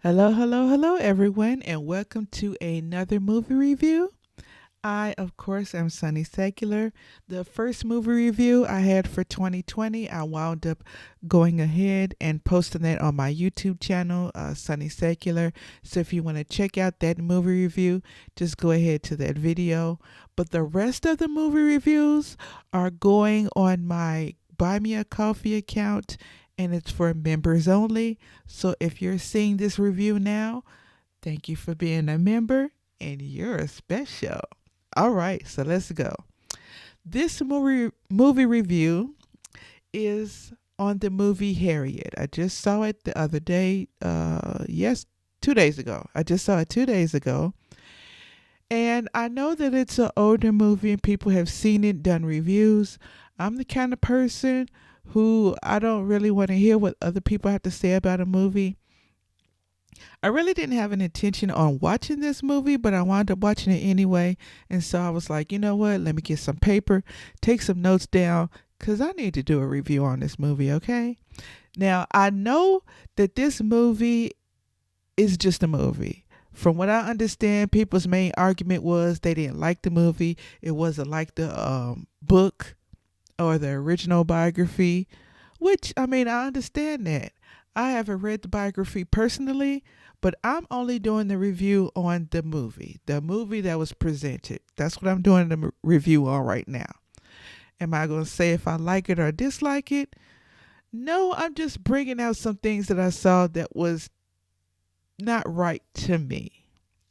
Hello, hello, hello, everyone, and welcome to another movie review. I, of course, am Sunny Secular. The first movie review I had for 2020, I wound up going ahead and posting that on my YouTube channel, Sunny Secular. So if you want to check out that movie review, just go ahead to that video. But the rest of the movie reviews are going on my Buy Me a Coffee account, and it's for members only. So if you're seeing this review now, thank you for being a member, and you're special. All right, so let's go. This movie review is on the movie Harriet. I just saw it the other day. Yes, 2 days ago. I just saw it 2 days ago. And I know that it's an older movie and people have seen it, done reviews. I'm the kind of person who I don't really want to hear what other people have to say about a movie. I really didn't have an intention on watching this movie, but I wound up watching it anyway. And so I was like, you know what? Let me get some paper, take some notes down, because I need to do a review on this movie, okay? Now, I know that this movie is just a movie. From what I understand, people's main argument was they didn't like the movie. It wasn't like the book or the original biography, which, I mean, I understand that. I haven't read the biography personally, but I'm only doing the review on the movie that was presented. That's what I'm doing the review on right now. Am I going to say if I like it or dislike it? No, I'm just bringing out some things that I saw that was not right to me.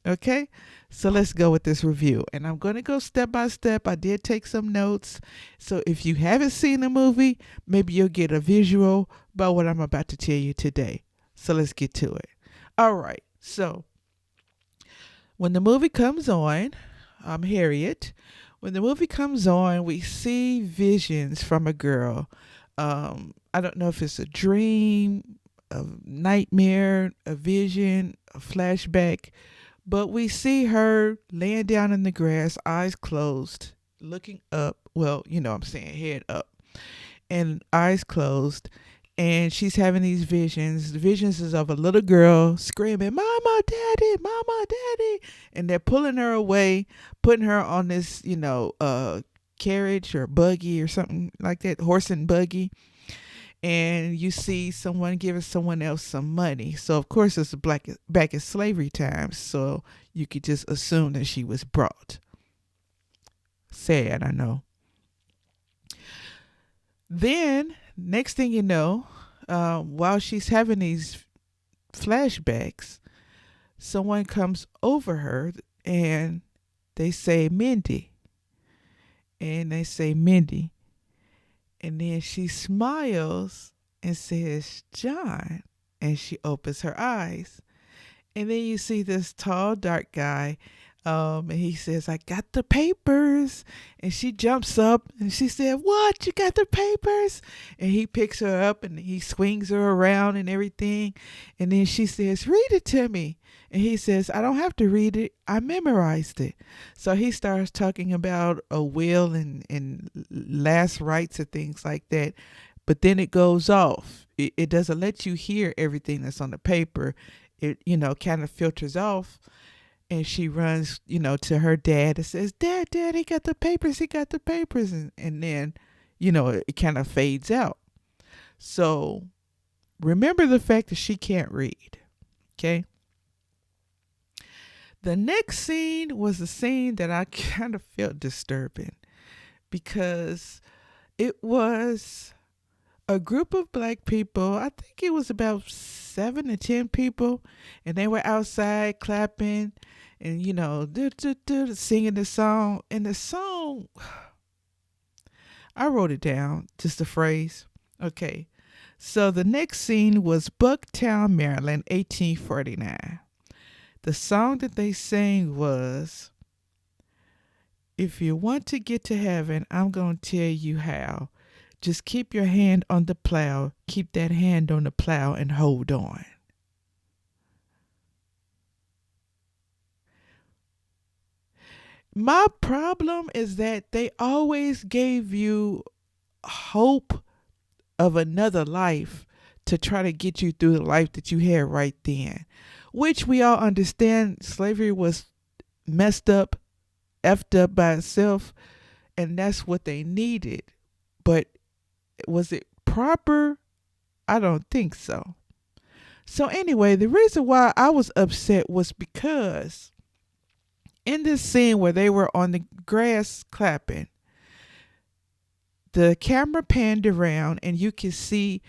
Okay, so let's go with this review. And I'm going to go step by step. I did take some notes. So if you haven't seen the movie, maybe you'll get a visual about what I'm about to tell you today. So let's get to it. All right, so when the movie comes on, I'm Harriet. When the movie comes on, we see visions from a girl. I don't know if it's a dream, a nightmare, a vision, a flashback, but we see her laying down in the grass, eyes closed, looking up. Well, you know what I'm saying, head up and eyes closed. And she's having these visions. The visions is of a little girl screaming, "Mama, Daddy, Mama, Daddy." And they're pulling her away, putting her on this, carriage or buggy or something like that, horse and buggy. And you see someone giving someone else some money. So of course it's back in slavery times. So you could just assume that she was brought. Sad, I know. Then next thing you know, while she's having these flashbacks, someone comes over her and they say Mindy, and they say Mindy, and then she smiles and says John, and she opens her eyes. And then you see this tall, dark guy. And he says, "I got the papers." And she jumps up and she said, "What? You got the papers?" And he picks her up and he swings her around and everything. And then she says, "Read it to me." And he says, "I don't have to read it. I memorized it." So he starts talking about a will and last rites and things like that. But then it goes off. It doesn't let you hear everything that's on the paper. It, kind of filters off. And she runs, to her dad and says, "Dad, he got the papers. He got the papers." And then, it kind of fades out. So remember the fact that she can't read. Okay. The next scene was a scene that I kind of felt disturbing because it was a group of black people. I think it was about 7 to 10 people, and they were outside clapping and singing the song. And the song, I wrote it down, just a phrase. Okay, so the next scene was Bucktown, Maryland, 1849. The song that they sang was, "If you want to get to heaven, I'm going to tell you how. Just keep your hand on the plow. Keep that hand on the plow and hold on." My problem is that they always gave you hope of another life to try to get you through the life that you had right then, which we all understand slavery was messed up, effed up by itself, and that's what they needed. But was it proper? I don't think so. So anyway, the reason why I was upset was because in this scene where they were on the grass clapping, the camera panned around and you could see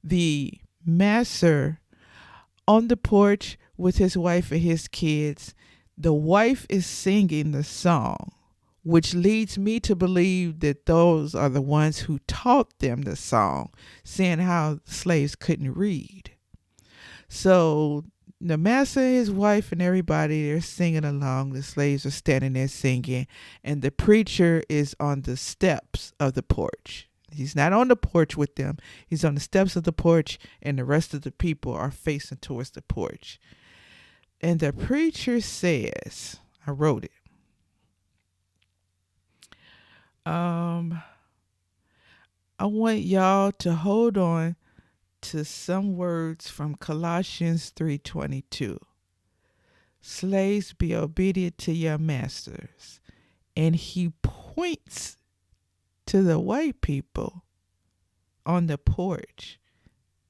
the master on the porch with his wife and his kids. The wife is singing the song, which leads me to believe that those are the ones who taught them the song, seeing how slaves couldn't read. So the master, his wife, and everybody, they're singing along. The slaves are standing there singing, and the preacher is on the steps of the porch. He's not on the porch with them. He's on the steps of the porch, and the rest of the people are facing towards the porch. And the preacher says, I wrote it. I want y'all to hold on to some words from Colossians 3:22. Slaves, be obedient to your masters. And he points to the white people on the porch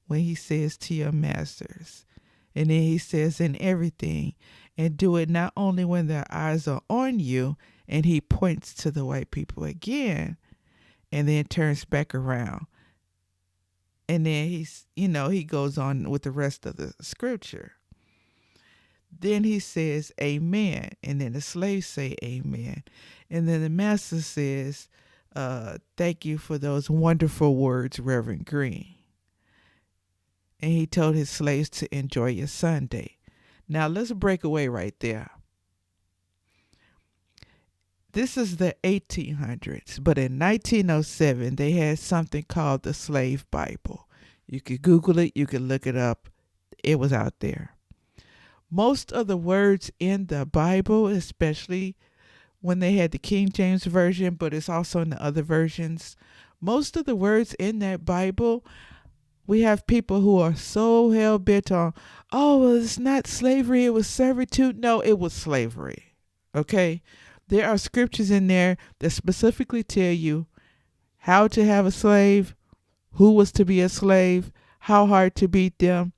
when he says to your masters. And then he says in everything, and do it not only when their eyes are on you, and he points to the white people again, and then turns back around. And then he goes on with the rest of the scripture. Then he says, amen. And then the slaves say, amen. And then the master says, thank you for those wonderful words, Reverend Green. And he told his slaves to enjoy your Sunday. Now let's break away right there. This is the 1800s, but in 1907, they had something called the Slave Bible. You could Google it, you could look it up. It was out there. Most of the words in the Bible, especially when they had the King James Version, but it's also in the other versions, most of the words in that Bible, we have people who are so hell-bent on, oh, well, it's not slavery, it was servitude. No, it was slavery, okay? There are scriptures in there that specifically tell you how to have a slave, who was to be a slave, how hard to beat them,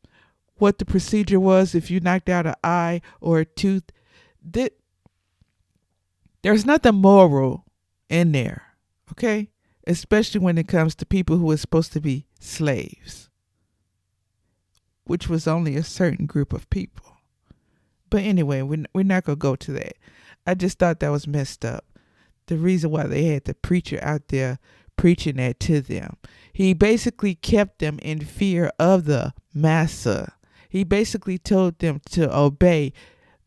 what the procedure was if you knocked out an eye or a tooth. There's nothing moral in there, okay? Especially when it comes to people who are supposed to be slaves, which was only a certain group of people. But anyway, we're not going to go to that. I just thought that was messed up. The reason why they had the preacher out there preaching that to them. He basically kept them in fear of the massa. He basically told them to obey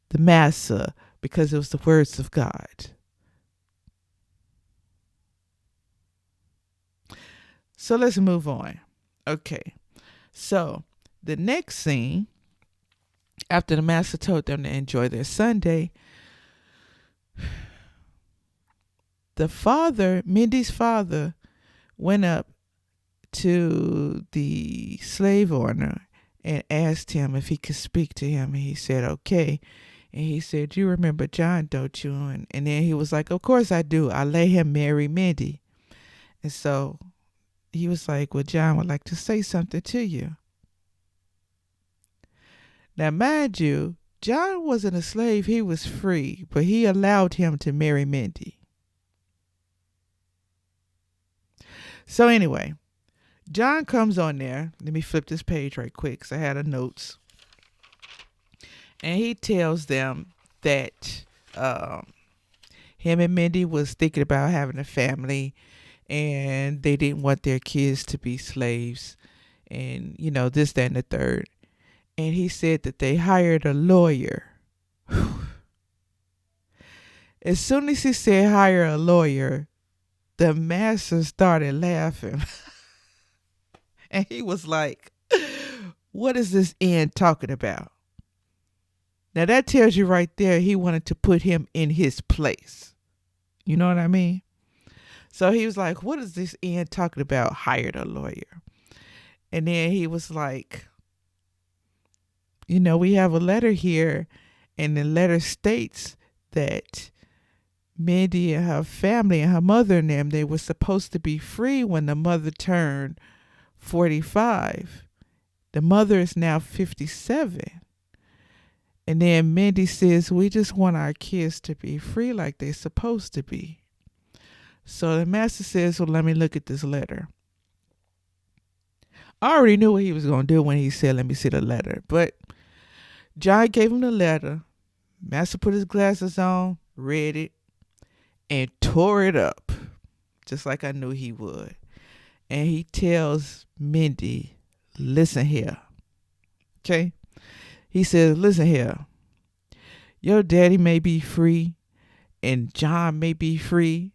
the massa because it was the words of God. So let's move on. Okay. So the next scene, after the master told them to enjoy their Sunday, the father, Mindy's father, went up to the slave owner and asked him if he could speak to him. And he said, okay. And he said, you remember John, don't you? And then he was like, of course I do. I let him marry Mindy. And so he was like, well, John would like to say something to you. Now, mind you, John wasn't a slave. He was free, but he allowed him to marry Mindy. So anyway, John comes on there. Let me flip this page right quick because I had a notes. And he tells them that him and Mindy was thinking about having a family and they didn't want their kids to be slaves and, this, that, and the third. And he said that they hired a lawyer. As soon as he said hire a lawyer, the master started laughing. And he was like, what is this end talking about? Now that tells you right there he wanted to put him in his place. You know what I mean? So he was like, what is this end talking about? Hired a lawyer. And then he was like, we have a letter here, and the letter states that Mindy and her family and her mother and them, they were supposed to be free when the mother turned 45. The mother is now 57. And then Mindy says, we just want our kids to be free like they're supposed to be. So the master says, well, let me look at this letter. I already knew what he was going to do when he said, let me see the letter. But John gave him the letter. Master put his glasses on, read it, and tore it up, just like I knew he would. And he tells Mindy, listen here. Okay? He says, listen here. Your daddy may be free and John may be free,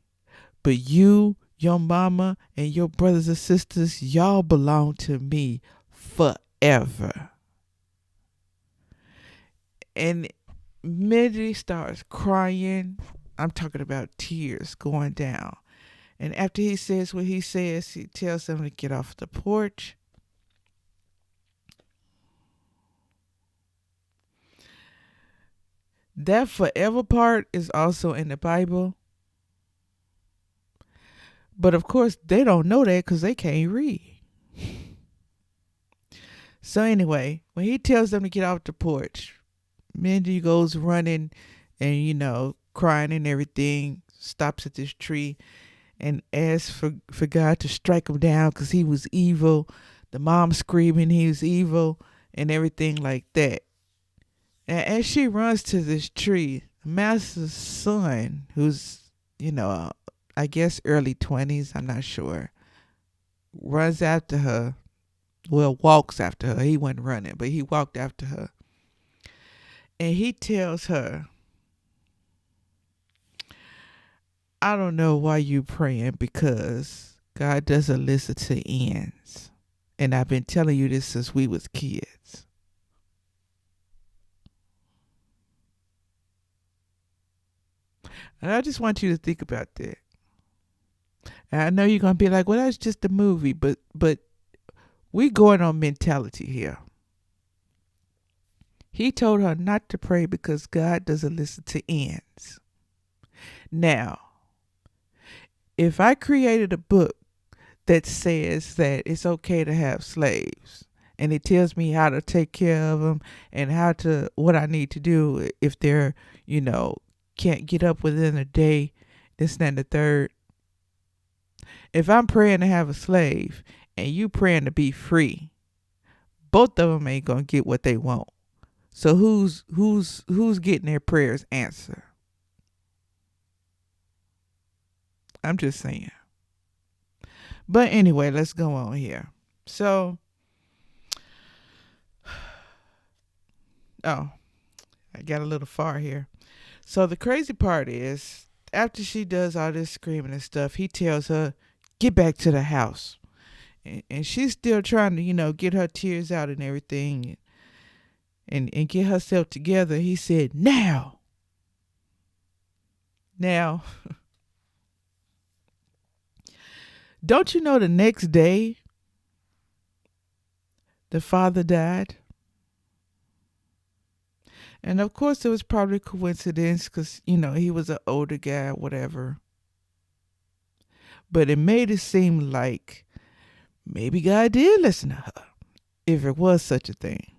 but you, your mama, and your brothers and sisters, y'all belong to me forever. And Mindy starts crying. I'm talking about tears going down. And after he says what he says, he tells them to get off the porch. That forever part is also in the Bible. But of course, they don't know that because they can't read. So anyway, when he tells them to get off the porch, Mindy goes running and, crying and everything, stops at this tree and asks for God to strike him down because he was evil. The mom screaming he was evil and everything like that. And as she runs to this tree, the master's son, who's, I guess early 20s, I'm not sure, runs after her. Well, walks after her. He wasn't running, but he walked after her. And he tells her, I don't know why you praying because God doesn't listen to ends. And I've been telling you this since we was kids. And I just want you to think about that. And I know you're going to be like, well, that's just a movie. But we going on mentality here. He told her not to pray because God doesn't listen to ends. Now, if I created a book that says that it's okay to have slaves, and it tells me how to take care of them and what I need to do if they're, can't get up within a day, this, and the third. If I'm praying to have a slave and you praying to be free, both of them ain't gonna get what they want. So who's getting their prayers answered? I'm just saying. But anyway, let's go on here. So, I got a little far here. So the crazy part is, after she does all this screaming and stuff, he tells her, get back to the house. And she's still trying to, get her tears out and everything and get herself together. He said, now. Don't you know the next day the father died? And of course it was probably coincidence because, he was an older guy, whatever. But it made it seem like maybe God did listen to her, if it was such a thing.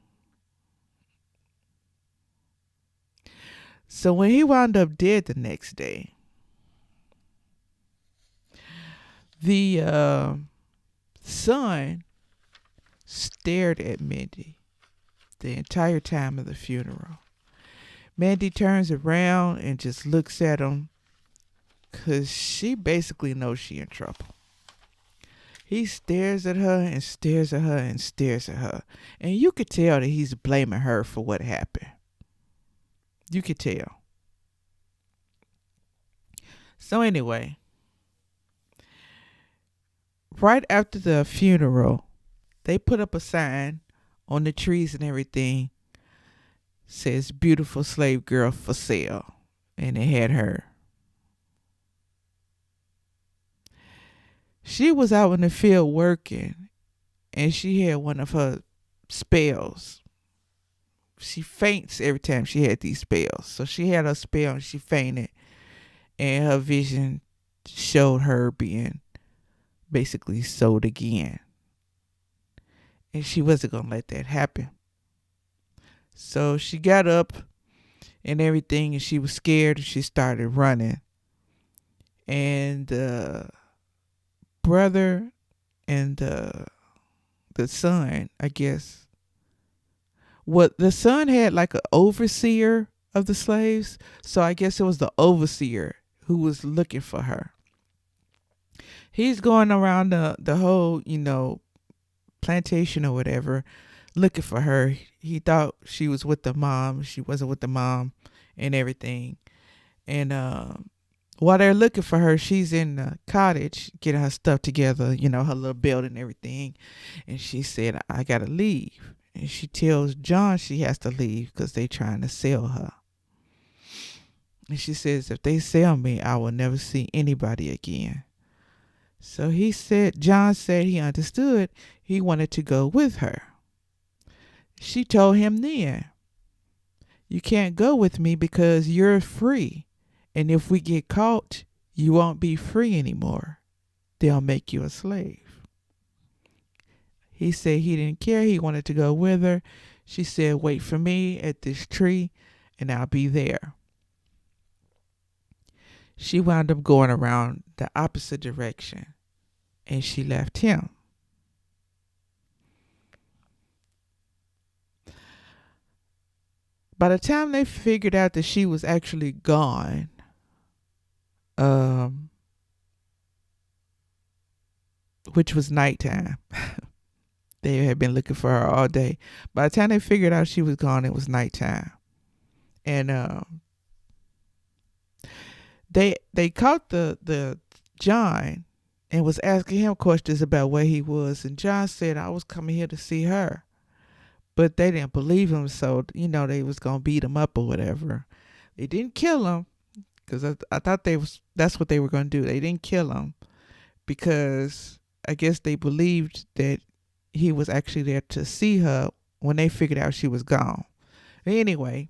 So when he wound up dead the next day, the son stared at Mindy the entire time of the funeral. Mindy turns around and just looks at him because she basically knows she in trouble. He stares at her and stares at her and stares at her. And you could tell that he's blaming her for what happened. You could tell. So anyway, right after the funeral, they put up a sign on the trees and everything. Says beautiful slave girl for sale. And it had her. She was out in the field working. and she had one of her spells. She faints every time she had these spells. So she had a spell and she fainted, and her vision showed her being basically sold again. And she wasn't going to let that happen. So she got up and everything, and she was scared, and she started running. And the brother and the son, I guess, what the son had like an overseer of the slaves. So I guess it was the overseer who was looking for her. He's going around the whole, plantation or whatever, looking for her. He thought she was with the mom. She wasn't with the mom and everything. And while they're looking for her, she's in the cottage getting her stuff together, her little building and everything. And she said, I got to leave. And she tells John she has to leave because they're trying to sell her. And she says, if they sell me, I will never see anybody again. So John said he understood. He wanted to go with her. She told him then, you can't go with me because you're free. And if we get caught, you won't be free anymore. They'll make you a slave. He said he didn't care. He wanted to go with her. She said, wait for me at this tree and I'll be there. She wound up going around the opposite direction and she left him. By the time they figured out that she was actually gone, which was nighttime. They had been looking for her all day. By the time they figured out she was gone, it was nighttime. And they caught the John and was asking him questions about where he was. And John said, I was coming here to see her. But they didn't believe him, so, they was going to beat him up or whatever. They didn't kill him, because I thought that's what they were going to do. They didn't kill him because I guess they believed that he was actually there to see her when they figured out she was gone. Anyway,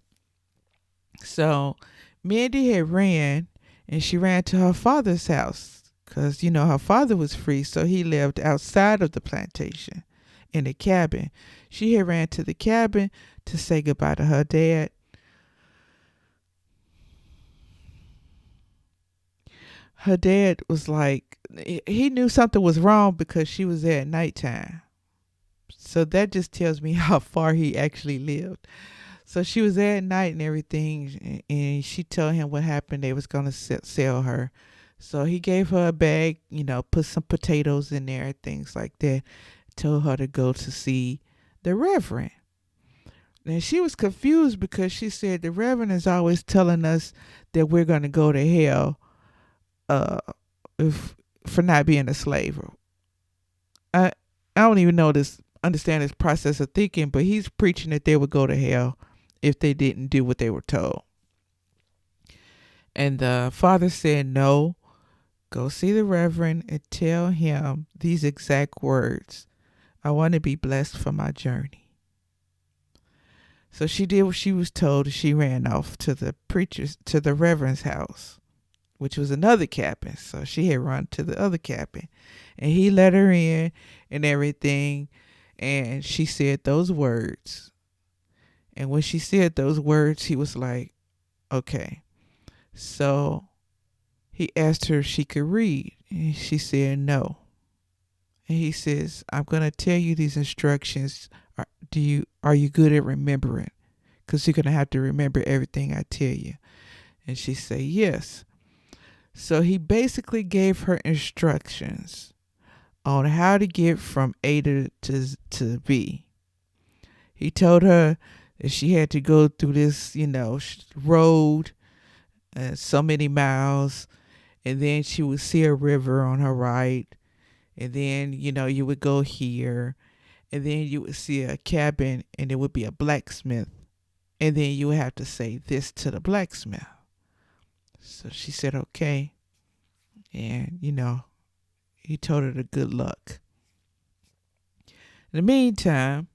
so Mandy had ran, and she ran to her father's house because, her father was free, so he lived outside of the plantation in a cabin. She had ran to the cabin to say goodbye to her dad. Her dad was like, he knew something was wrong because she was there at nighttime. So that just tells me how far he actually lived. So she was there at night and everything, and she told him what happened. They was going to sell her. So he gave her a bag, put some potatoes in there, things like that. Told her to go to see the Reverend. And she was confused because she said the Reverend is always telling us that we're going to go to hell for not being a slave. I don't even understand this process of thinking, but he's preaching that they would go to hell if they didn't do what they were told. And the father said, no, go see the Reverend and tell him these exact words. I want to be blessed for my journey. So she did what she was told. She ran off to the Reverend's house, which was another cabin. So she had run to the other cabin, and he let her in and everything. And she said those words. And when she said those words, he was like, okay. So he asked her if she could read, and she said no. And he says, I'm going to tell you these instructions. Are you good at remembering? Because you're going to have to remember everything I tell you. And she said, yes. So he basically gave her instructions on how to get from A to B. He told her that she had to go through this, road, so many miles, and then she would see a river on her right. And then, you would go here, and then you would see a cabin, and it would be a blacksmith. And then you would have to say this to the blacksmith. So she said, okay. And, he told her the good luck. In the meantime,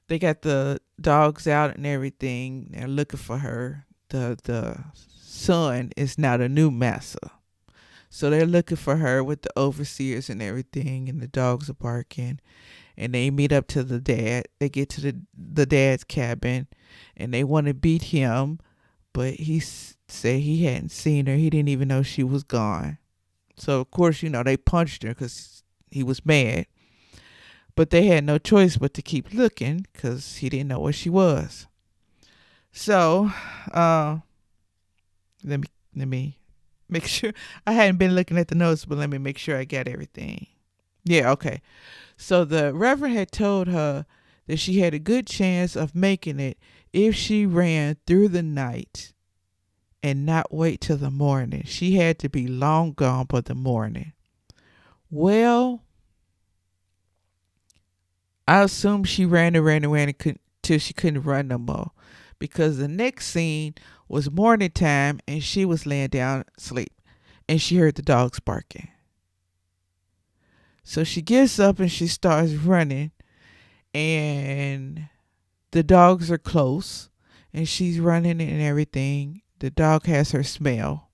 they got the dogs out and everything. They're looking for her. The son is now the new master. So they're looking for her with the overseers and everything, and the dogs are barking. And they meet up to the dad. They get to the dad's cabin, and they want to beat him, but he said he hadn't seen her. He didn't even know she was gone. So of course, they punched her because he was mad. But they had no choice but to keep looking because he didn't know where she was. So, let me make sure. I hadn't been looking at the notes, but let me make sure I got everything. Yeah, okay. So the Reverend had told her that she had a good chance of making it if she ran through the night and not wait till the morning. She had to be long gone by the morning. Well, I assume she ran till she couldn't run no more, because the next scene was morning time and she was laying down asleep and she heard the dogs barking. So she gets up and she starts running, and the dogs are close and she's running and everything. The dog has her smell.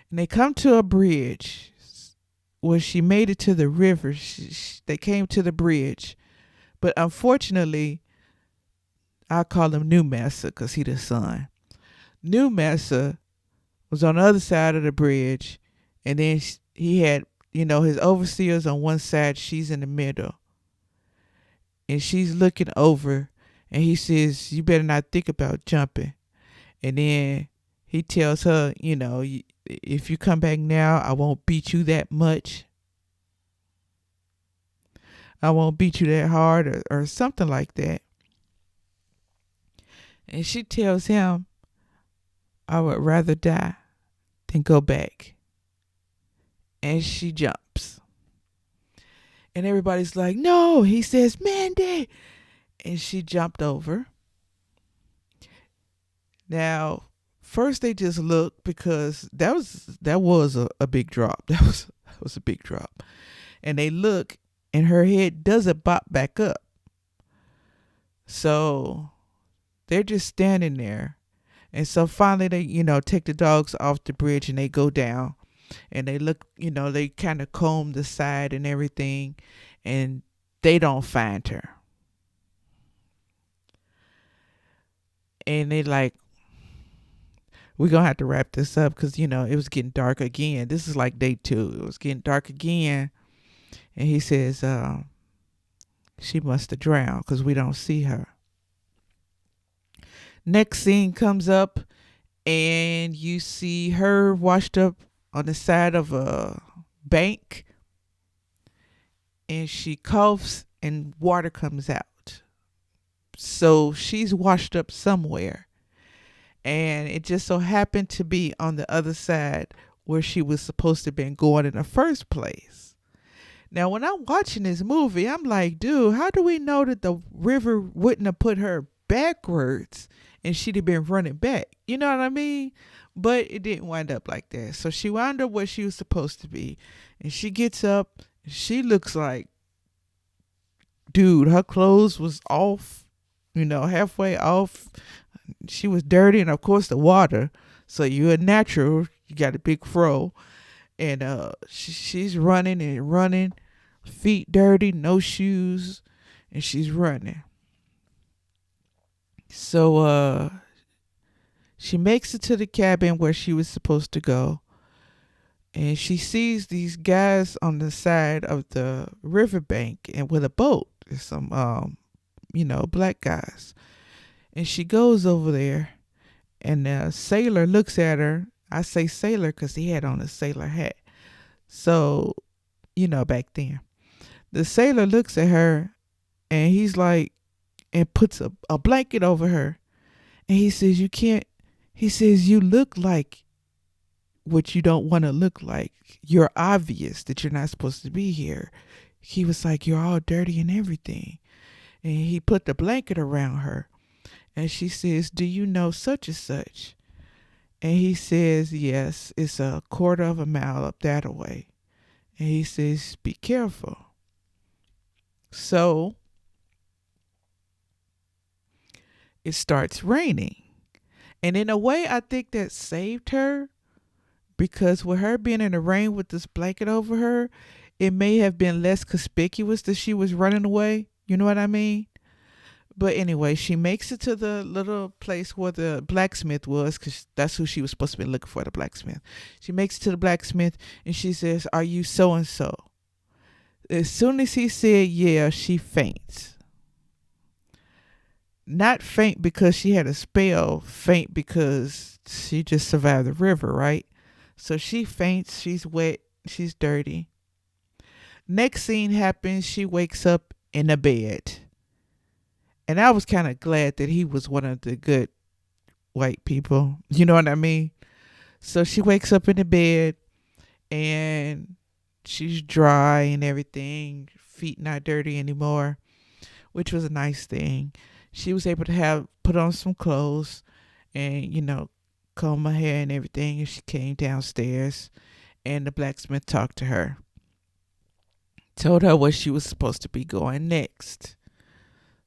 And they come to a bridge. When she made it to the river, they came to the bridge. But unfortunately, I call him New Massa because he the son. New Massa was on the other side of the bridge, and then he had, his overseers on one side, she's in the middle. And she's looking over, and he says, "You better not think about jumping." And then he tells her, "If you come back now, I won't beat you that much. I won't beat you that hard," or something like that. And she tells him, "I would rather die than go back." And she jumps. And everybody's like, "No." He says, "Mandy." And she jumped over. Now, first they just looked, because that was a big drop. That was a big drop. And they look, and her head doesn't bop back up. So they're just standing there. And so finally they, take the dogs off the bridge and they go down, and they look, they kind of comb the side and everything, and they don't find her. And they like, "We're going to have to wrap this up because, it was getting dark again." This is like day 2. It was getting dark again. And he says, "She must have drowned because we don't see her." Next scene comes up, and you see her washed up on the side of a bank, and she coughs and water comes out. So she's washed up somewhere, and it just so happened to be on the other side where she was supposed to have been going in the first place. Now, when I'm watching this movie, I'm like, dude, how do we know that the river wouldn't have put her backwards and she'd have been running back? You know what I mean? But it didn't wind up like that. So she wound up where she was supposed to be. And she gets up. She looks like, dude, her clothes was off, halfway off. She was dirty. And of course, the water. So you're a natural. You got a big fro. And she's running and running, feet dirty, no shoes, and she's running. So she makes it to the cabin where she was supposed to go, and she sees these guys on the side of the riverbank and with a boat. There's some black guys, and she goes over there, and the sailor looks at her. I say sailor because he had on a sailor hat. So, back then. The sailor looks at her, and he's like, and puts a blanket over her. And he says, "You can't," he says, "You look like what you don't want to look like. You're obvious that you're not supposed to be here." He was like, "You're all dirty and everything." And he put the blanket around her. And she says, "Do you know such and such?" And he says, "Yes, it's a quarter of a mile up that way." And he says, "Be careful." So it starts raining. And in a way, I think that saved her because with her being in the rain with this blanket over her, it may have been less conspicuous that she was running away. You know what I mean? But anyway, she makes it to the little place where the blacksmith was because that's who she was supposed to be looking for, the blacksmith. She makes it to the blacksmith and she says, "Are you so and so?" As soon as he said, "Yeah," she faints. Not faint because she had a spell, faint because she just survived the river, right? So she faints, she's wet, she's dirty. Next scene happens, she wakes up in a bed. And I was kind of glad that he was one of the good white people. You know what I mean? So she wakes up in the bed and she's dry and everything, feet not dirty anymore, which was a nice thing. She was able to have put on some clothes and, comb her hair and everything. And she came downstairs and the blacksmith talked to her, told her where she was supposed to be going next.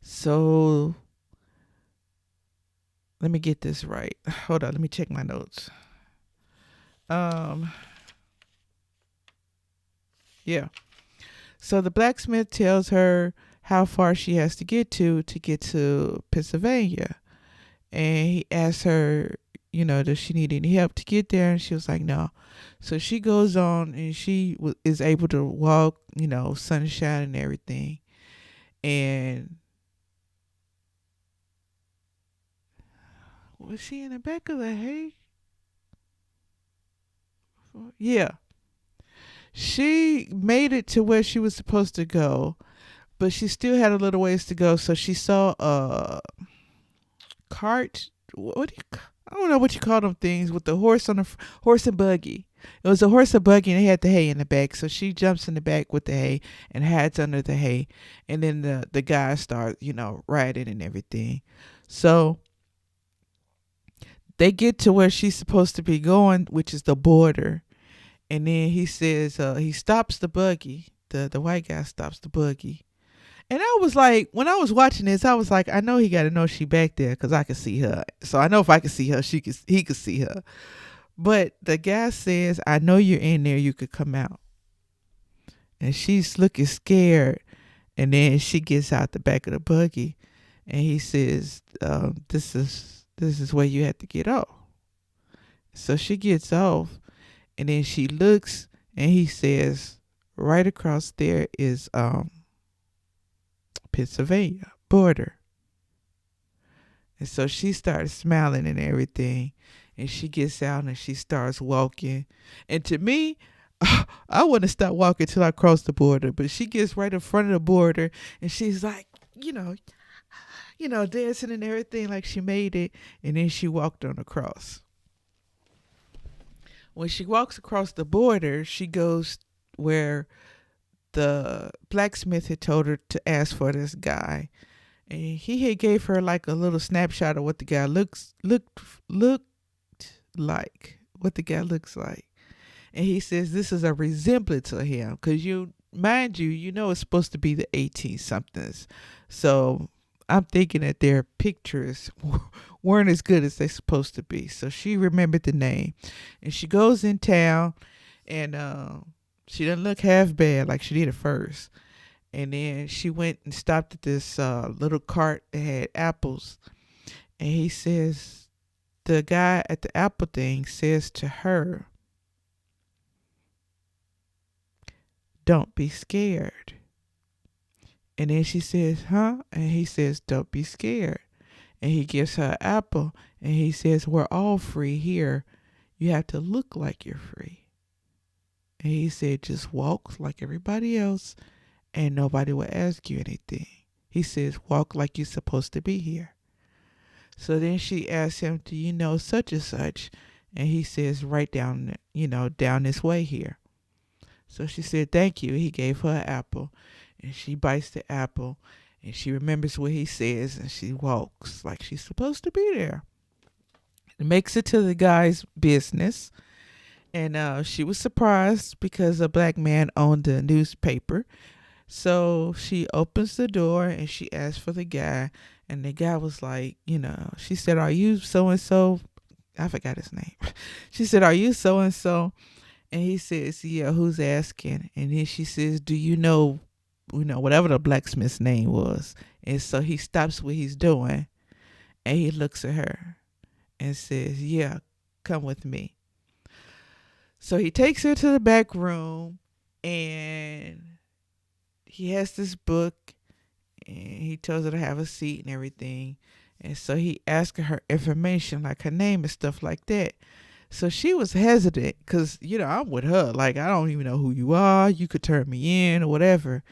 So let me get this right. Hold on, let me check my notes. Um, yeah. So the blacksmith tells her how far she has to get to Pennsylvania. And he asks her, does she need any help to get there? And she was like, no. So she goes on and she is able to walk, sunshine and everything. And was she in the back of the hay? Yeah. She made it to where she was supposed to go, but she still had a little ways to go. So she saw a cart. I don't know what you call them things with the horse on the horse and buggy. It was a horse and buggy, and it had the hay in the back. So she jumps in the back with the hay and hides under the hay, and then the guys start, riding and everything. So they get to where she's supposed to be going, which is the border. And then he says he stops the buggy. The white guy stops the buggy. And I was like, when I was watching this, I was like, I know he got to know she back there because I can see her. So I know if I can see her, he could see her. But the guy says, "I know you're in there. You could come out." And she's looking scared. And then she gets out the back of the buggy, and he says, "This is where you have to get off." So she gets off, and then she looks, and he says, "Right across there is Pennsylvania border." And so she starts smiling and everything. And she gets out and she starts walking. And to me, I wouldn't have stopped walking till I crossed the border. But she gets right in front of the border and she's like, dancing and everything like she made it. And then she walked on across. When she walks across the border, she goes where the blacksmith had told her to ask for this guy. And he had gave her like a little snapshot of what the guy looked like, what the guy looks like. And he says this is a resemblance of him because mind you, it's supposed to be the 18 somethings. So I'm thinking that their pictures weren't as good as they're supposed to be. So she remembered the name, and she goes in town, and she doesn't look half bad like she did at first. And then she went and stopped at this little cart that had apples. And he says, the guy at the apple thing says to her, "Don't be scared." And then she says, "Huh?" And he says, "Don't be scared." And he gives her an apple. And he says, "We're all free here. You have to look like you're free." And he said, "Just walk like everybody else and nobody will ask you anything." He says, "Walk like you're supposed to be here." So then she asks him, "Do you know such and such?" And he says, "Right down, down this way here." So she said, "Thank you." He gave her an apple, and she bites the apple, and she remembers what he says, and she walks like she's supposed to be there. It makes it to the guy's business, and she was surprised because a black man owned the newspaper. So she opens the door and she asks for the guy. And the guy was like, she said, "Are you so and so?" I forgot his name. She said, "Are you so and so?" And he says, "Yeah, who's asking?" And then she says, "Do whatever the blacksmith's name was?" And so he stops what he's doing and he looks at her and says, "Yeah, come with me." So he takes her to the back room and he has this book and he tells her to have a seat and everything. And so he asks her information, like her name and stuff like that. So she was hesitant because, I'm with her. Like, I don't even know who you are. You could turn me in or whatever.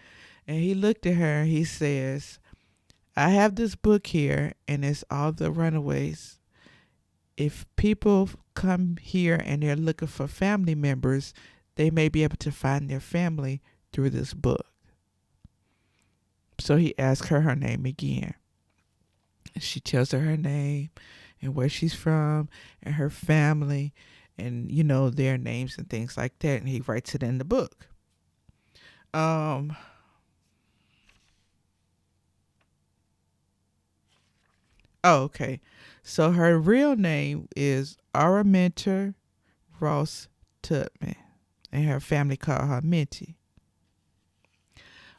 And he looked at her and he says, "I have this book here and it's all the runaways. If people come here and they're looking for family members, they may be able to find their family through this book." So he asked her name again. She tells her name and where she's from and her family and, their names and things like that. And he writes it in the book. Oh, okay. So her real name is Araminta Ross Tubman, and her family call her Minty.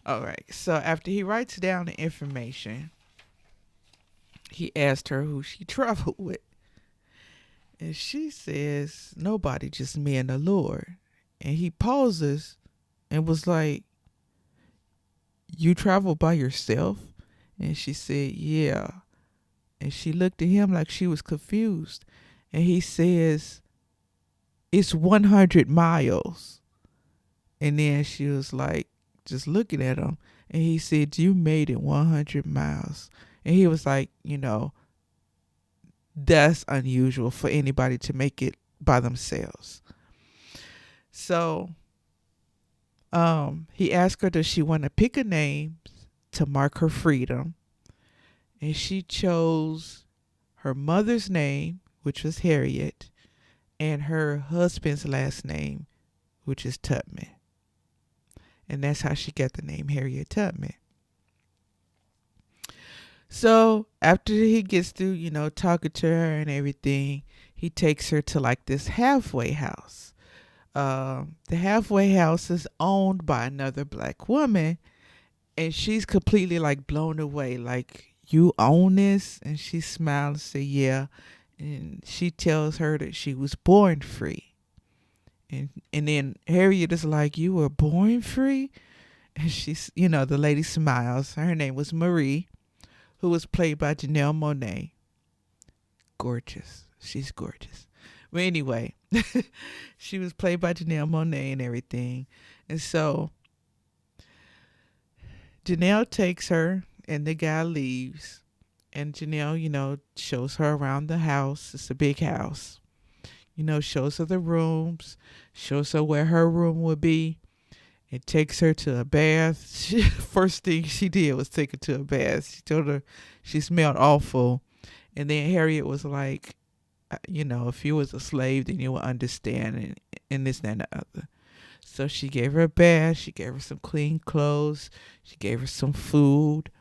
All right. So after he writes down the information, he asked her who she traveled with. And she says, "Nobody, just me and the Lord." And he pauses and was like, "You travel by yourself?" And she said, "Yeah." And she looked at him like she was confused. And he says, "It's 100 miles. And then she was like, just looking at him. And he said, "You made it 100 miles. And he was like, that's unusual for anybody to make it by themselves. So he asked her, does she want to pick a name to mark her freedom? And she chose her mother's name, which was Harriet, and her husband's last name, which is Tubman. And that's how she got the name Harriet Tubman. So after he gets through, talking to her and everything, he takes her to like this halfway house. The halfway house is owned by another black woman, and she's completely like blown away. Like, "You own this?" And she smiles and says, "Yeah." And she tells her that she was born free. And then Harriet is like, "You were born free?" And she's, the lady smiles. Her name was Marie, who was played by Janelle Monáe. Gorgeous. She's gorgeous. But anyway, she was played by Janelle Monáe and everything. And so Janelle takes her and the guy leaves. And Janelle, shows her around the house. It's a big house. Shows her the rooms, shows her where her room would be. It takes her to a bath. First thing she did was take her to a bath. She told her she smelled awful. And then Harriet was like, if you was a slave, then you would understand, and this, that, and the other. So she gave her a bath. She gave her some clean clothes. She gave her some food.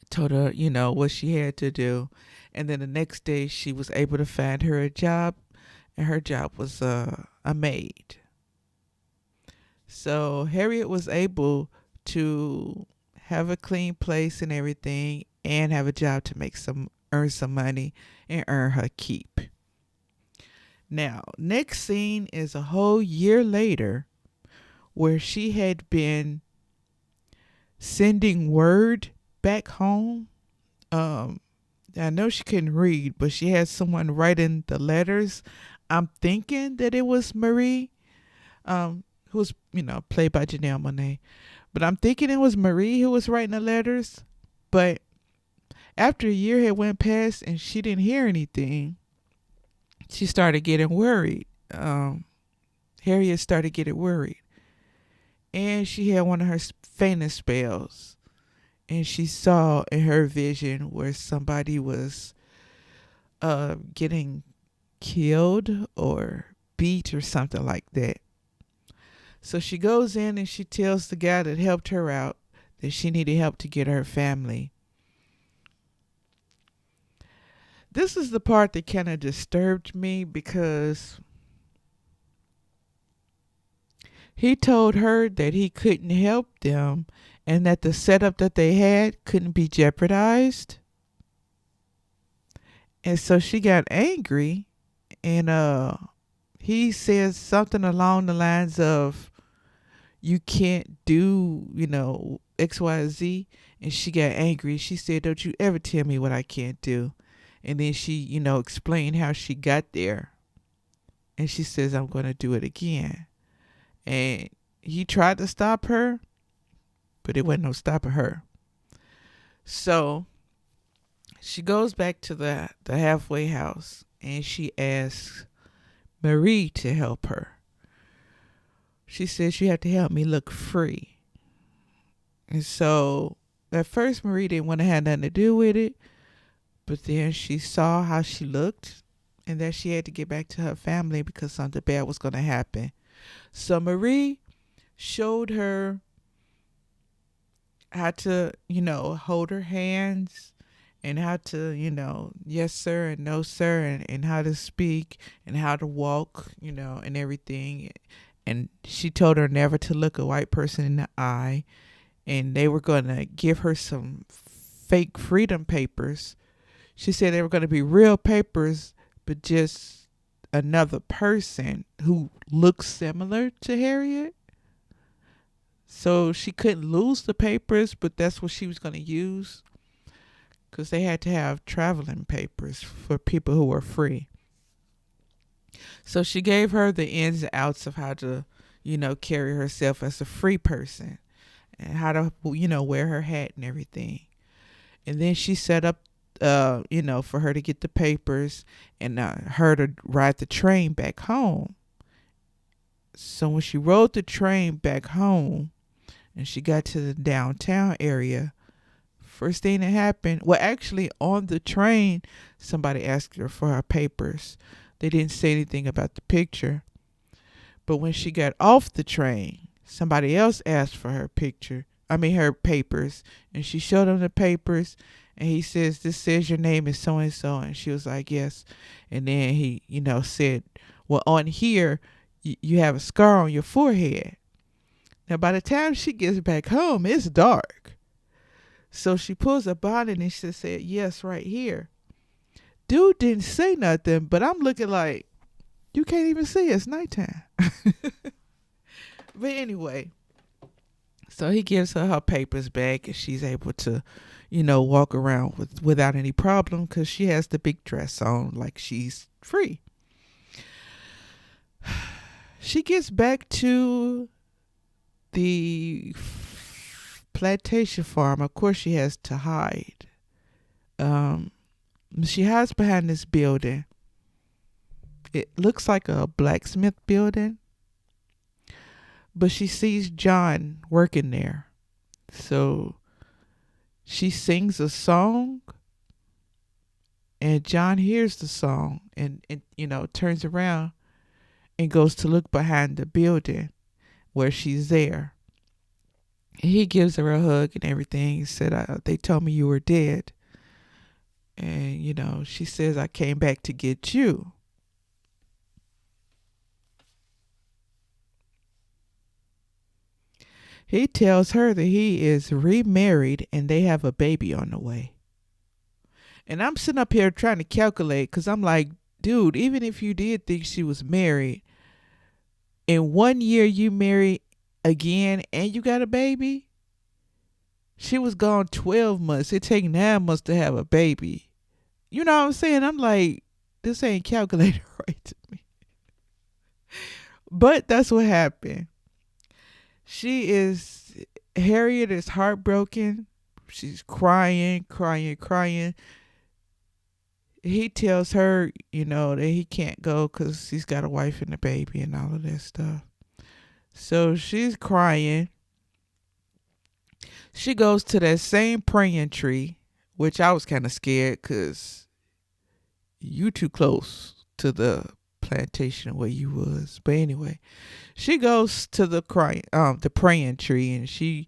Told her, what she had to do. And then the next day, she was able to find her a job, and her job was a maid. So Harriet was able to have a clean place and everything, and have a job to earn some money and earn her keep. Now, next scene is a whole year later, where she had been sending word back home. I know she couldn't read, but she had someone writing the letters. I'm thinking that it was Marie, who was, played by Janelle Monáe. But I'm thinking it was Marie who was writing the letters. But after a year had went past and she didn't hear anything, she started getting worried. Harriet started getting worried. And she had one of her fainting spells. And she saw in her vision where somebody was getting killed or beat or something like that. So she goes in and she tells the guy that helped her out that she needed help to get her family. This is the part that kind of disturbed me because he told her that he couldn't help them and that the setup that they had couldn't be jeopardized. And so she got angry and he says something along the lines of, you can't do, XYZ. And she got angry. She said, don't you ever tell me what I can't do. And then she, explained how she got there. And she says, I'm going to do it again. And he tried to stop her, but it wasn't no stopping her. So she goes back to the halfway house and she asks Marie to help her. She says, you have to help me look free. And so at first Marie didn't want to have nothing to do with it, but then she saw how she looked and that she had to get back to her family because something bad was going to happen. So Marie showed her how to, hold her hands and how to, yes, sir, and no, sir, and how to speak and how to walk, and everything. And she told her never to look a white person in the eye. And they were going to give her some fake freedom papers. She said they were going to be real papers, but just another person who looks similar to Harriet. So she couldn't lose the papers, but that's what she was going to use because they had to have traveling papers for people who were free. So she gave her the ins and outs of how to, carry herself as a free person and how to, wear her hat and everything. And then she set up, for her to get the papers and her to ride the train back home. So when she rode the train back home and she got to the downtown area, first thing that happened, well, actually on the train, somebody asked her for her papers. They didn't say anything about the picture. But when she got off the train, somebody else asked for her papers. And she showed him the papers. And he says, this says your name is so-and-so. And she was like, yes. And then he, said, well, on here, you have a scar on your forehead. Now, by the time she gets back home, it's dark. So she pulls a bonnet and she said, yes, right here. Dude didn't say nothing, but I'm looking like, you can't even see. It's nighttime. But anyway, so he gives her papers back and she's able to, walk around without any problem because she has the big dress on like she's free. She gets back to the plantation farm. Of course, she has to hide. She hides behind this building. It looks like a blacksmith building, but she sees John working there. So she sings a song and John hears the song and turns around and goes to look behind the building where she's there. And he gives her a hug and everything. He said, they told me you were dead. And, she says, I came back to get you. He tells her that he is remarried and they have a baby on the way. And I'm sitting up here trying to calculate because I'm like, dude, even if you did think she was married, in 1 year you married again and you got a baby? She was gone 12 months. It take 9 months to have a baby. You know what I'm saying? I'm like, this ain't calculated right to me. But that's what happened. Harriet is heartbroken. She's crying. He tells her, that he can't go because he's got a wife and a baby and all of that stuff. So she's crying. She goes to that same praying tree, which I was kind of scared because you too close to the plantation where you was. But anyway, she goes to the praying tree, and she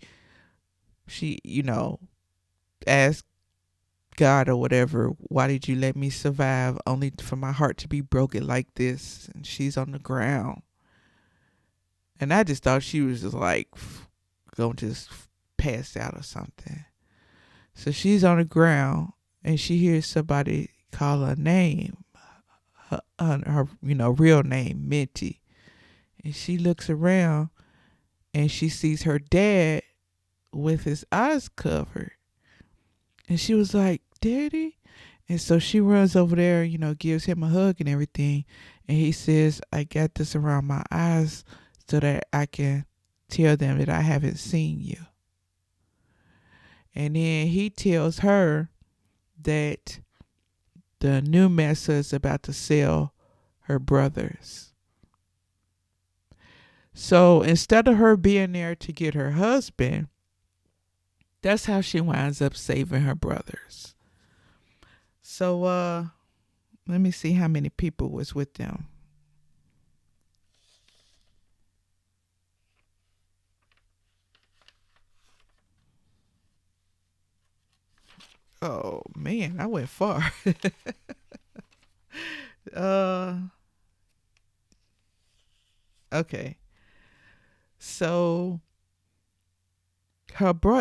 asks God or whatever, why did you let me survive only for my heart to be broken like this? And she's on the ground. And I just thought she was just like going to just pass out or something. So she's on the ground and she hears somebody call her name, her real name, Minty. And she looks around and she sees her dad with his eyes covered. And she was like, Daddy? And so she runs over there, gives him a hug and everything. And he says, I got this around my eyes so that I can tell them that I haven't seen you. And then he tells her that the new master is about to sell her brothers. So instead of her being there to get her husband, that's how she winds up saving her brothers. So let me see how many people was with them. Oh man, I went far. uh okay. So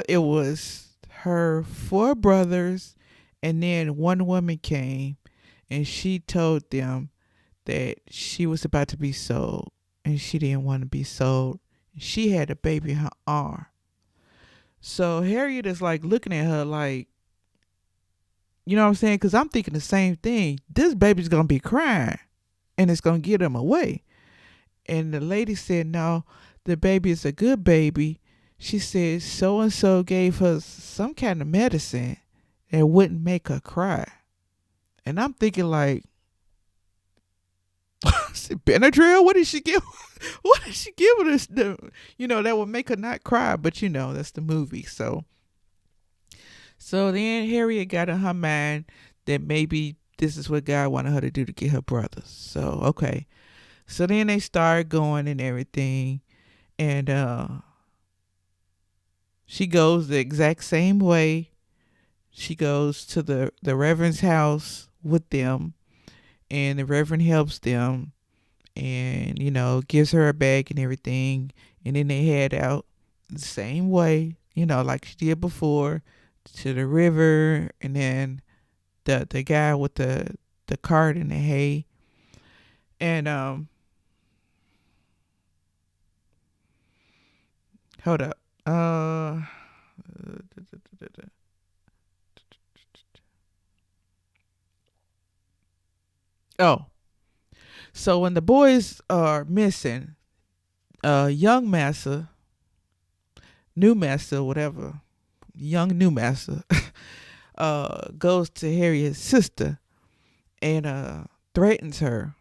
it was her four brothers, and then one woman came and she told them that she was about to be sold and she didn't want to be sold. She had a baby in her arm. So Harriet is like looking at her like, you know what I'm saying? Because I'm thinking the same thing. This baby's going to be crying and it's going to get him away. And the lady said, no, the baby is a good baby. She said so-and-so gave her some kind of medicine that wouldn't make her cry. And I'm thinking like, Benadryl? What did she give? What did she give her? That would make her not cry. But that's the movie. So then Harriet got in her mind that maybe this is what God wanted her to do to get her brothers. So okay. So then they started going and everything, and she goes the exact same way. She goes to the Reverend's house with them, and the Reverend helps them and, gives her a bag and everything. And then they head out the same way, like she did before, to the river. And then the guy with the cart and the hay. And, hold up. Oh, so when the boys are missing, young master, new master, whatever, young new master, goes to Harriet's sister and threatens her.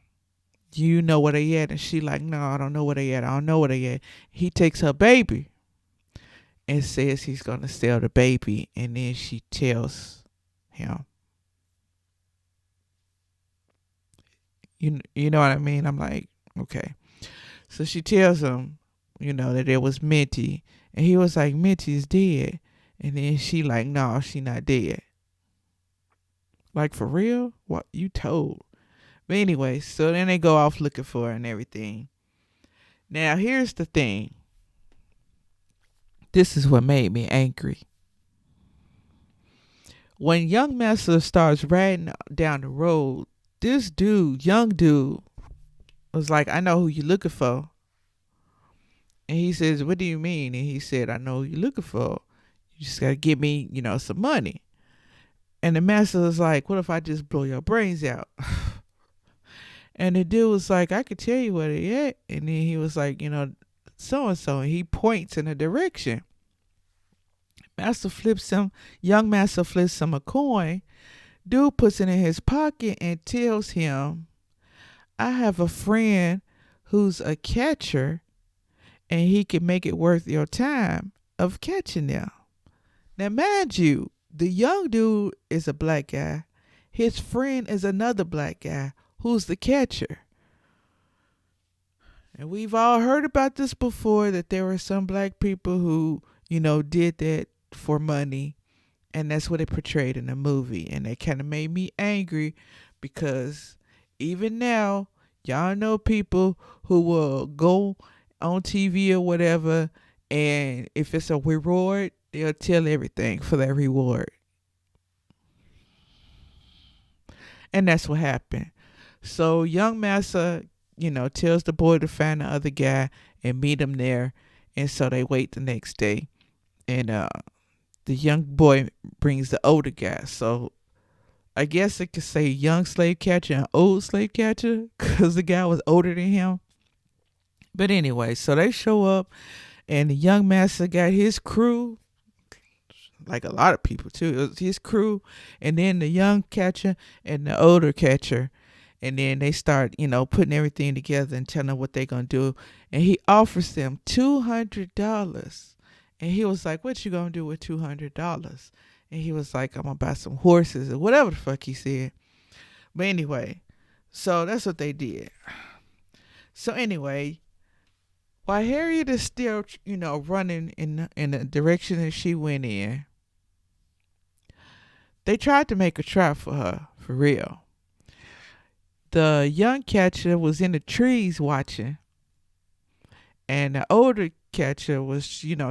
You know where they at? And she like, no, I don't know where they at. I don't know where they at. He takes her baby and says he's gonna sell the baby, and then she tells him. You know what I mean? I'm like, okay. So she tells him, that it was Minty. And he was like, Minty's dead. And then she like, no, she not dead. Like, for real? What you told? But anyway, so then they go off looking for her and everything. Now, here's the thing. This is what made me angry. When young master starts riding down the road, this dude, young dude, was like, I know who you're looking for. And he says, what do you mean? And he said, I know who you're looking for. You just got to give me, some money. And the master was like, what if I just blow your brains out? And the dude was like, I could tell you where they at. And then he was like, so-and-so. And he points in a direction. Young master flips him a coin. Dude puts it in his pocket and tells him, I have a friend who's a catcher and he can make it worth your time of catching them. Now, mind you, the young dude is a black guy. His friend is another black guy who's the catcher. And we've all heard about this before, that there were some black people who, did that for money. And that's what it portrayed in the movie. And it kind of made me angry because even now, y'all know people who will go on TV or whatever, and if it's a reward, they'll tell everything for that reward. And that's what happened. So young Massa, tells the boy to find the other guy and meet him there. And so they wait the next day. And the young boy brings the older guy. So I guess it could say young slave catcher and old slave catcher because the guy was older than him. But anyway, so they show up and the young master got his crew, like a lot of people too. It was his crew, and then the young catcher and the older catcher. And then they start, putting everything together and telling them what they're going to do. And he offers them $200. And he was like, what you going to do with $200? And he was like, I'm going to buy some horses or whatever the fuck he said. But anyway, so that's what they did. So anyway, while Harriet is still, running in the direction that she went in, they tried to make a trap for her, for real. The young catcher was in the trees watching, and the older catcher was,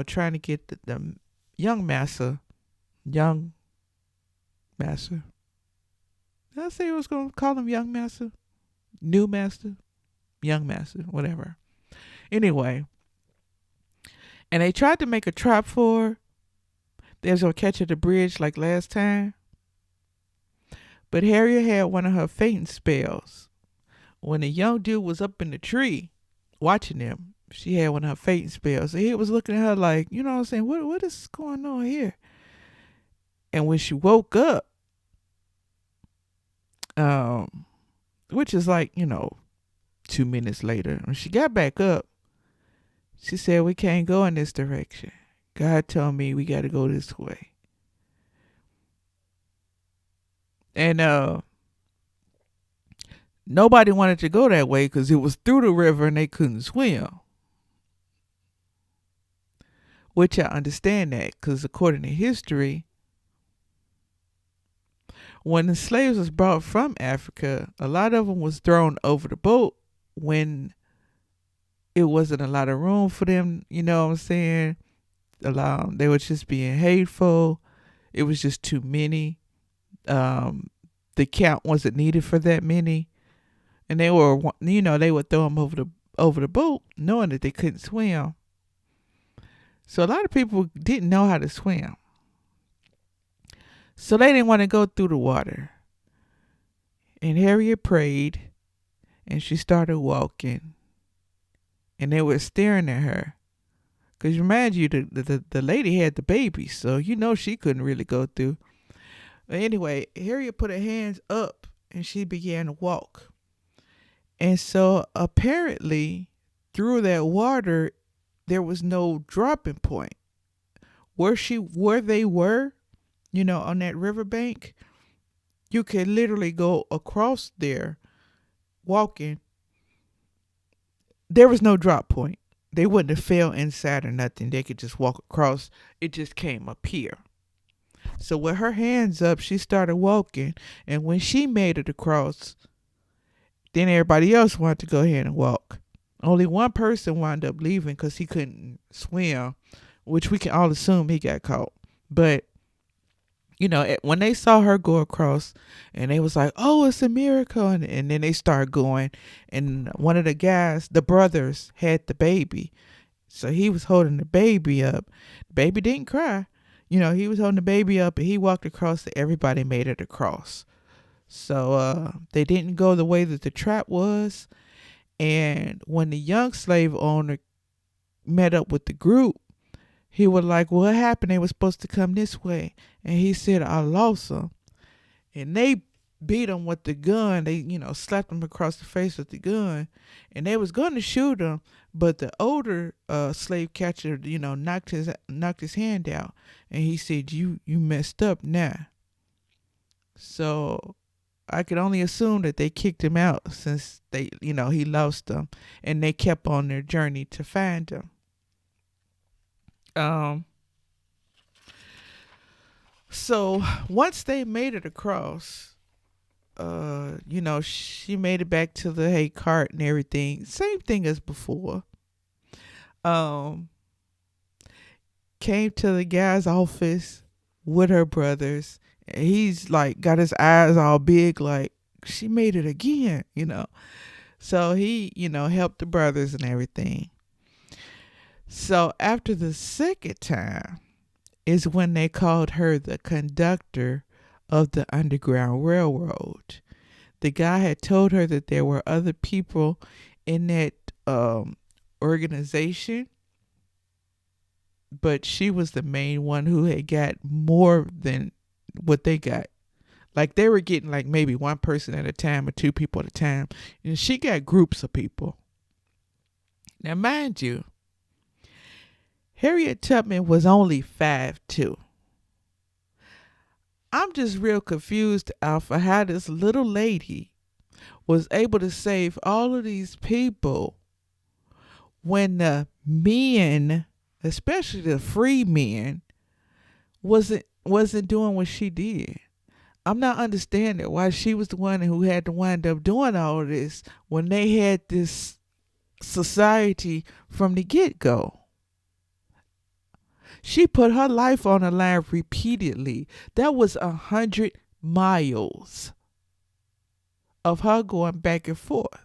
trying to get the young master. Did I say I was going to call him young master? New master? Young master, whatever. Anyway, and they tried to make a trap for her. They was going to catch her at the bridge like last time. But Harriet had one of her fainting spells. When the young dude was up in the tree watching them, she had one of her fainting spells. So he was looking at her like, you know what I'm saying, what is going on here? And when she woke up, which is like, 2 minutes later, when she got back up, she said, we can't go in this direction. God told me we got to go this way. And nobody wanted to go that way because it was through the river and they couldn't swim. Which I understand that, because according to history, when the slaves was brought from Africa, a lot of them was thrown over the boat when it wasn't a lot of room for them. You know what I'm saying? They were just being hateful. It was just too many. The count wasn't needed for that many, and they were, they would throw them over the boat, knowing that they couldn't swim. So a lot of people didn't know how to swim, so they didn't want to go through the water. And Harriet prayed, and she started walking, and they were staring at her. Because remind you, the lady had the baby, so she couldn't really go through. But anyway, Harriet put her hands up and she began to walk. And so apparently through that water, there was no dropping point. Where they were, on that riverbank, you could literally go across there walking. There was no drop point. They wouldn't have fell inside or nothing. They could just walk across. It just came up here. So with her hands up, she started walking. And when she made it across, then everybody else wanted to go ahead and walk. Only one person wound up leaving because he couldn't swim, which we can all assume he got caught. But, when they saw her go across, and they was like, oh, it's a miracle. And then they started going. And one of the guys, the brothers, had the baby. So he was holding the baby up. The baby didn't cry. He was holding the baby up, and he walked across, and everybody made it across. So they didn't go the way that the trap was. And when the young slave owner met up with the group, he was like, what happened? They were supposed to come this way. And he said, I lost them. And they beat him with the gun. They, slapped him across the face with the gun. And they was going to shoot him. But the older slave catcher, knocked his hand out. And he said, you messed up now. So I could only assume that they kicked him out since he lost them, and they kept on their journey to find him. Um, so once they made it across, she made it back to the hay cart and everything. Same thing as before. Um, Came to the guy's office with her brothers. And he's like got his eyes all big, like she made it again. So he, helped the brothers and everything. So after the second time is when they called her the conductor of the Underground Railroad. The guy had told her that there were other people in that organization, but she was the main one who had got more than what they got. Like they were getting like maybe one person at a time or two people at a time. And she got groups of people. Now, mind you, Harriet Tubman was only 5'2". I'm just real confused, Alpha, how this little lady was able to save all of these people when the men, especially the free men, wasn't doing what she did. I'm not understanding why she was the one who had to wind up doing all of this when they had this society from the get-go. She put her life on the line repeatedly. That was 100 miles of her going back and forth.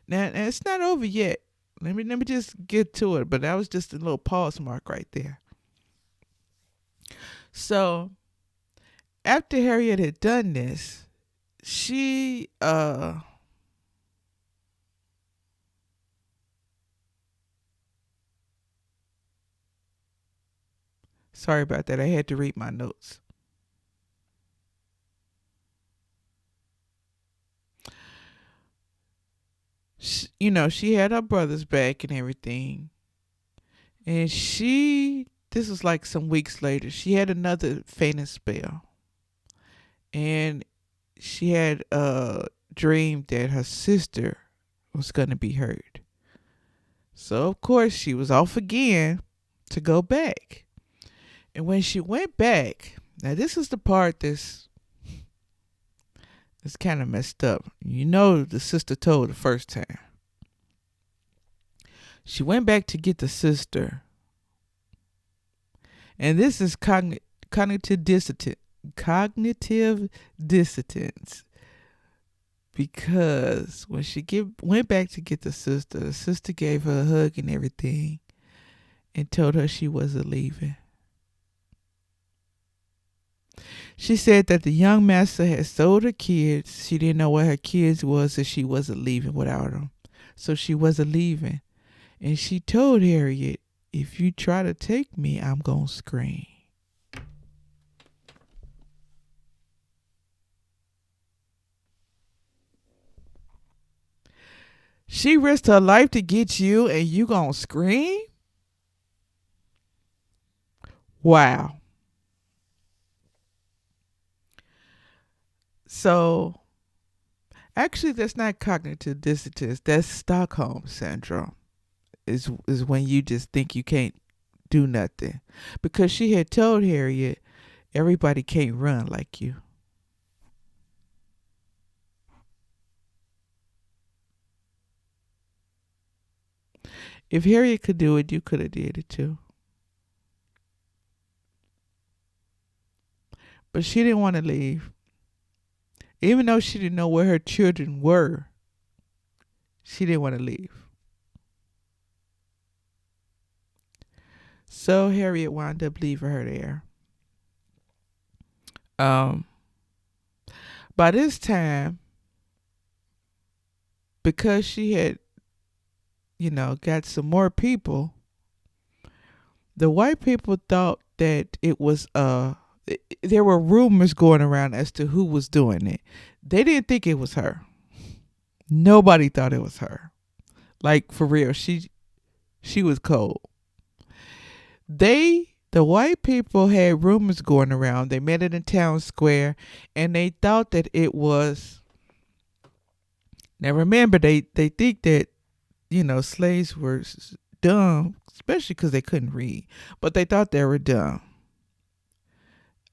Now, and it's not over yet. Let me just get to it. But that was just a little pause mark right there. So after Harriet had done this, she sorry about that. I had to read my notes. She had her brothers back and everything. And this was like some weeks later, she had another fainting spell. And she had a dream that her sister was going to be hurt. So, of course, she was off again to go back. And when she went back, now this is the part that's kind of messed up. The sister told the first time. She went back to get the sister. And this is cognitive dissonance. Because when she went back to get the sister gave her a hug and everything and told her she wasn't leaving. She said that the young master had sold her kids. She didn't know where her kids was, and she wasn't leaving without them. So she wasn't leaving. And she told Harriet, if you try to take me, I'm going to scream. She risked her life to get you, and you going to scream? Wow. So, actually, that's not cognitive dissonance. That's Stockholm syndrome. Is when you just think you can't do nothing. Because she had told Harriet, everybody can't run like you. If Harriet could do it, you could have did it too. But she didn't want to leave. Even though she didn't know where her children were, she didn't want to leave. So Harriet wound up leaving her there. By this time, because she had, got some more people, the white people thought that it was there were rumors going around as to who was doing it. They didn't think it was her. Nobody thought it was her. Like, for real, she was cold. The The white people had rumors going around. They met it in town square, and they thought that it was. Now remember, they think that slaves were dumb, especially because they couldn't read, but they thought they were dumb.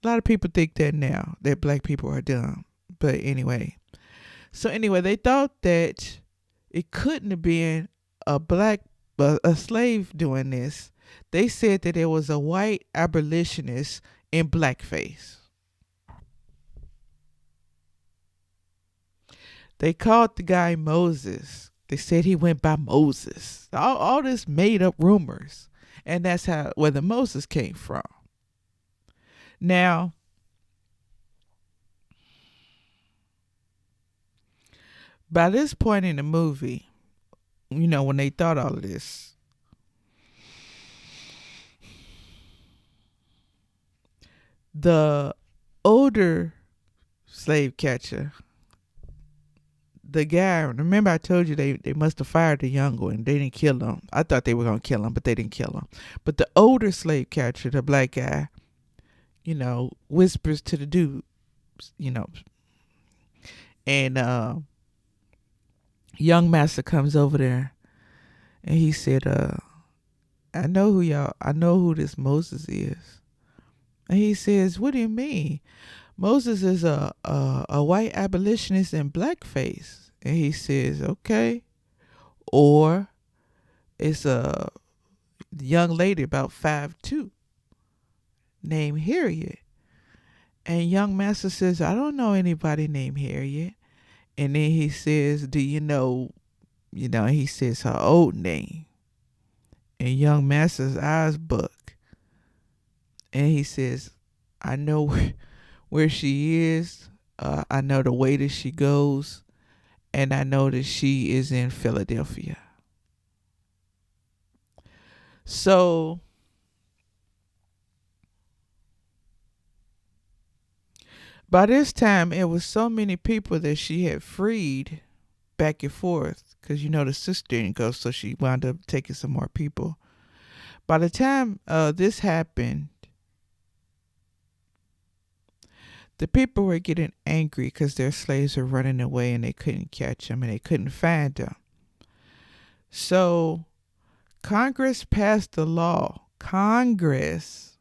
A lot of people think that now, that black people are dumb. But anyway, they thought that it couldn't have been a slave doing this. They said that it was a white abolitionist in blackface. They called the guy Moses. They said he went by Moses. All this made up rumors. And that's where the Moses came from. Now, by this point in the movie, when they thought all of this, the older slave catcher, the guy, remember I told you they must have fired the young one. They didn't kill him. I thought they were going to kill him, but they didn't kill him. But the older slave catcher, the black guy, whispers to the dude, and young master comes over there and he said, I know who this Moses is. And he says, what do you mean? Moses is a white abolitionist in blackface. And he says, okay. Or it's a young lady about 5'2" named Harriet. And young master says, I don't know anybody named Harriet. And then he says, do you know, he says her old name. And young master's eyes buck. And he says, I know where she is. I know the way that she goes. And I know that she is in Philadelphia. So by this time, it was so many people that she had freed back and forth. Because, the sister didn't go, so she wound up taking some more people. By the time this happened, the people were getting angry because their slaves were running away and they couldn't catch them and they couldn't find them. So Congress passed the law. Congress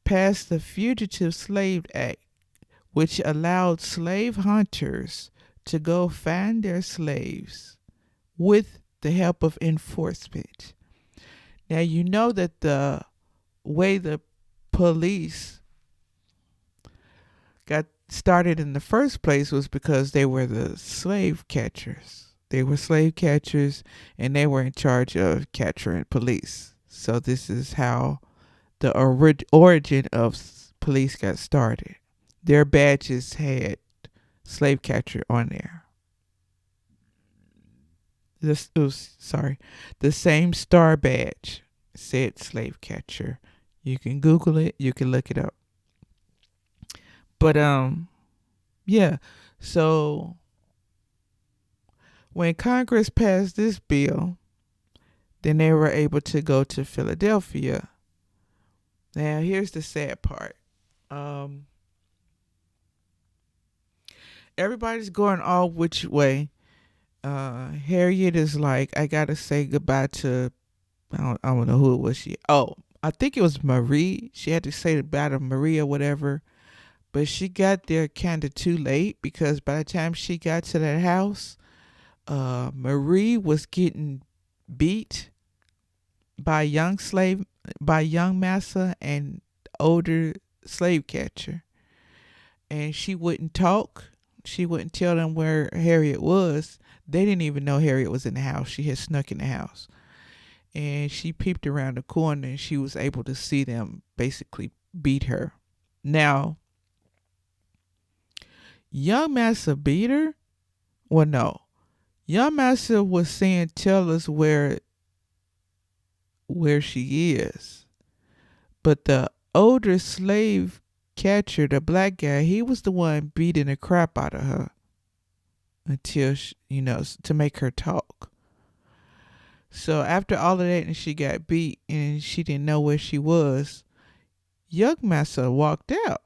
passed the Fugitive Slave Act, which allowed slave hunters to go find their slaves with the help of enforcement. Now, you know that the way the police got started in the first place was because they were the slave catchers. They were slave catchers and they were in charge of capturing police. So this is how the origin of police got started. Their badges had slave catcher on there. The same star badge said slave catcher. You can Google it. You can look it up. But yeah. So when Congress passed this bill, then they were able to go to Philadelphia. Now here's the sad part. Everybody's going all which way. Harriet is like, I gotta say goodbye to, I don't know who it was. I think it was Marie. She had to say goodbye to Marie or whatever. But she got there kind of too late because by the time she got to that house, Marie was getting beat by young massa and older slave catcher. And she wouldn't talk. She wouldn't tell them where Harriet was. They didn't even know Harriet was in the house. She had snuck in the house. And she peeped around the corner and she was able to see them basically beat her. Now, young massa beat her? Well, no. Young massa was saying, tell us where she is. But the older slave catcher, the black guy, he was the one beating the crap out of her until she, to make her talk. So after all of that, and she got beat, and she didn't know where she was, young Massa walked out,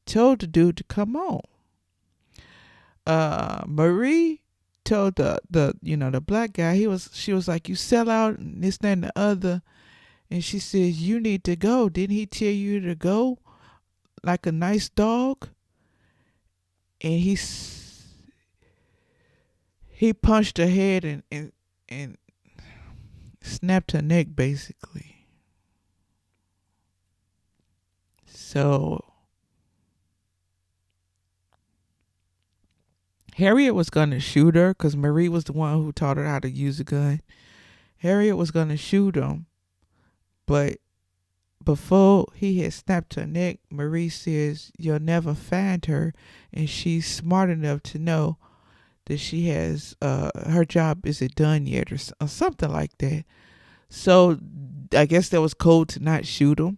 told the dude to come on. Marie told the black guy, she was like, you sell out and this, that, and the other. And she says, you need to go. Didn't he tell you to go like a nice dog? And he punched her head and snapped her neck, basically. So Harriet was going to shoot her because Marie was the one who taught her how to use a gun. Harriet was going to shoot him, but before he had snapped her neck, Marie says, you'll never find her. And she's smart enough to know that she has, her job isn't done yet, or something like that. So I guess that was code to not shoot him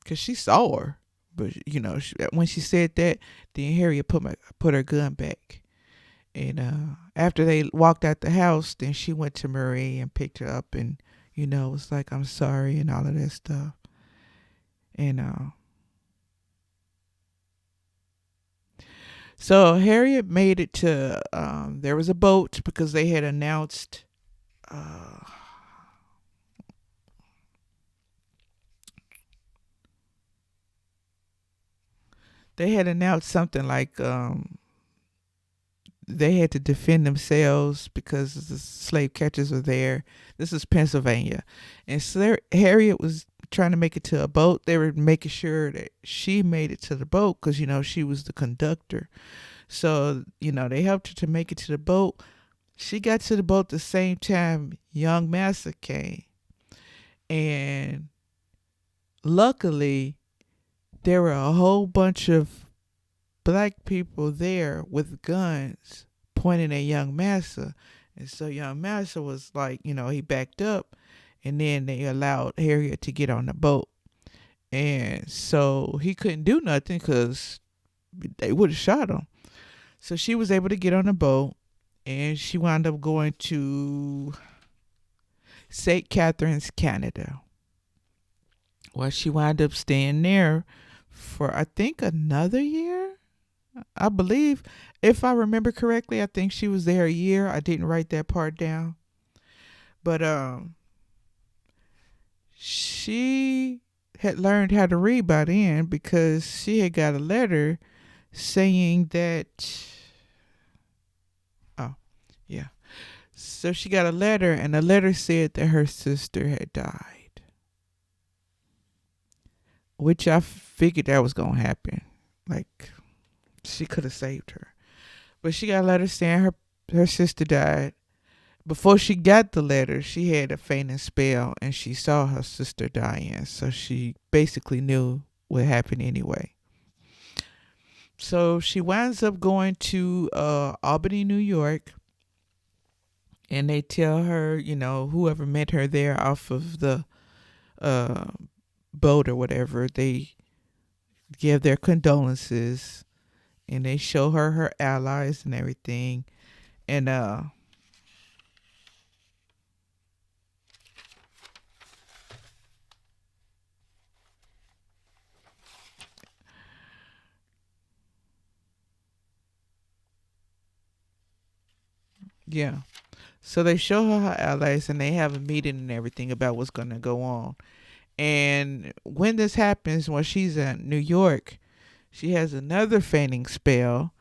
because she saw her. But, when she said that, then Harriet put her gun back. And after they walked out the house, then she went to Marie and picked her up and, was like, I'm sorry and all of that stuff. And so Harriet made it to, there was a boat because they had announced, something like they had to defend themselves because the slave catchers were there. This is Pennsylvania. And so Harriet was trying to make it to a boat. They were making sure that she made it to the boat because, she was the conductor. So, they helped her to make it to the boat. She got to the boat the same time young Massa came. And luckily, there were a whole bunch of black people there with guns pointing at young Massa. And so young Massa was like, he backed up, and then they allowed Harriet to get on the boat. And so he couldn't do nothing because they would have shot him. So she was able to get on the boat, and she wound up going to St. Catharines, Canada. Well, she wound up staying there for, I think, another year. I believe, if I remember correctly, I think she was there a year. I didn't write that part down. But she had learned how to read by then because she had got a letter saying that, oh, yeah. So she got a letter, and the letter said that her sister had died, which I figured that was going to happen. Like, she could have saved her. But she got a letter saying her sister died. Before she got the letter, she had a fainting spell and she saw her sister dying. So she basically knew what happened anyway. So she winds up going to Albany, New York. And they tell her, whoever met her there off of the boat or whatever, they give their condolences. And they show her allies and everything. And yeah. So they show her allies and they have a meeting and everything about what's going to go on. And when this happens, when she's in New York, she has another fainting spell.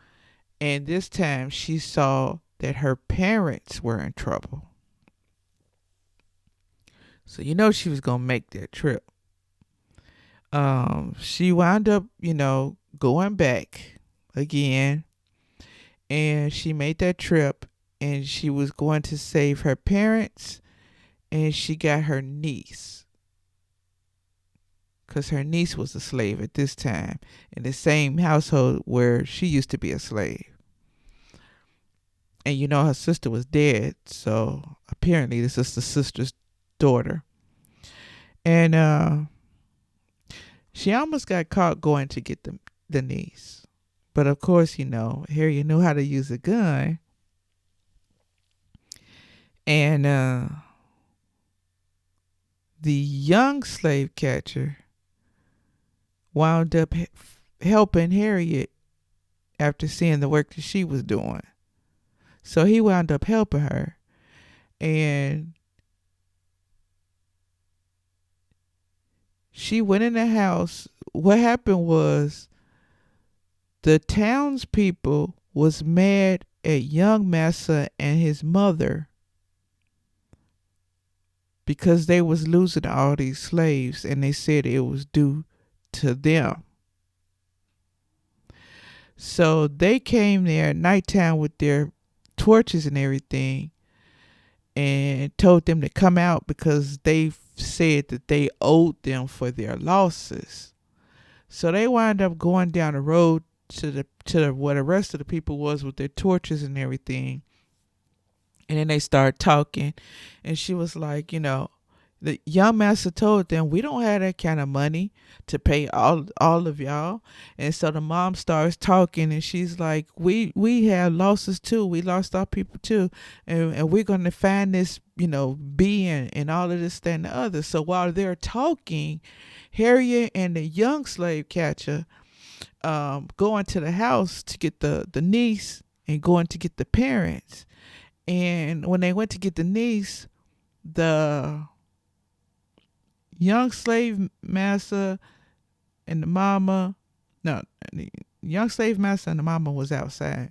And this time she saw that her parents were in trouble. So she was going to make that trip. She wound up, going back again. And she made that trip. And she was going to save her parents. And she got her niece. Because her niece was a slave at this time in the same household where she used to be a slave. And her sister was dead, so apparently this is the sister's daughter. And she almost got caught going to get the niece. But of course, Harriet knew how to use a gun. And The young slave catcher wound up helping Harriet after seeing the work that she was doing. So he wound up helping her. And she went in the house. What happened was the townspeople was mad at young Massa and his mother because they was losing all these slaves, and they said it was due to them. So they came there at nighttime with their torches and everything and told them to come out because they said that they owed them for their losses. So they wound up going down the road to where the rest of the people was with their torches and everything. And then they started talking, and she was like, the young master told them, we don't have that kind of money to pay all of y'all. And so the mom starts talking, and she's like, we have losses too. We lost our people too. And we're going to find this, being and all of this, that, and the other. So while they're talking, Harriet and the young slave catcher going to the house to get the niece and going to get the parents. And when they went to get the niece, the young slave master and the mama, no, the young slave master and the mama was outside,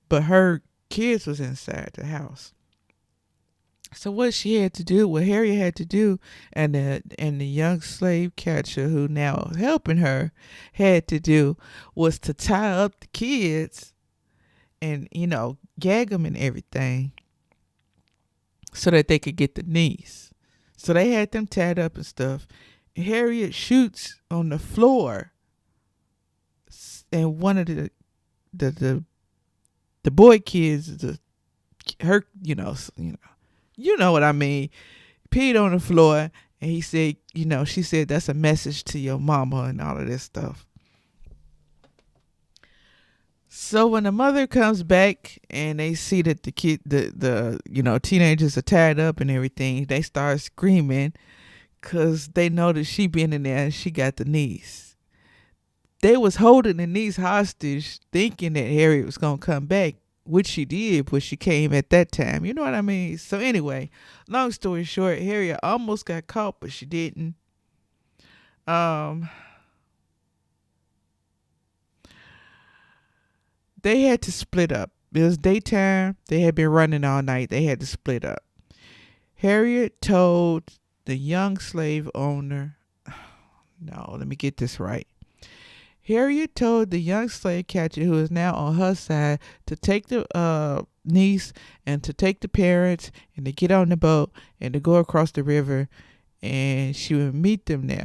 but her kids was inside the house. So what Harriet had to do, and the young slave catcher who now helping her had to do, was to tie up the kids and gag them and everything so that they could get the niece. So they had them tied up and stuff. Harriet shoots on the floor, and one of the boy kids, you know what I mean, peed on the floor, and he said, she said, that's a message to your mama and all of this stuff. So when the mother comes back and they see that the kid, the teenagers are tied up and everything, they start screaming because they know that she been in there and she got the niece. They was holding the niece hostage thinking that Harriet was going to come back, which she did, but she came at that time. You know what I mean? So anyway, long story short, Harriet almost got caught, but she didn't. They had to split up. It was daytime. They had been running all night. They had to split up. Harriet told the young slave owner, no, let me get this right. Harriet told the young slave catcher, who is now on her side, to take the niece and to take the parents and to get on the boat and to go across the river, and she would meet them there.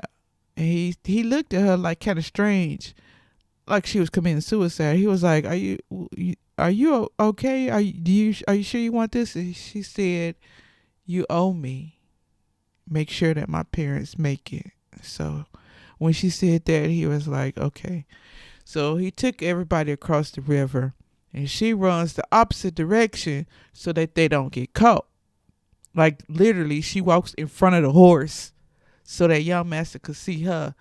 And he looked at her like kind of strange, like she was committing suicide. He was like, "Are you okay? Are you sure you want this?" And she said, "You owe me. Make sure that my parents make it." So when she said that, he was like, "Okay." So he took everybody across the river, and she runs the opposite direction so that they don't get caught. Like literally, she walks in front of the horse so that young master could see her.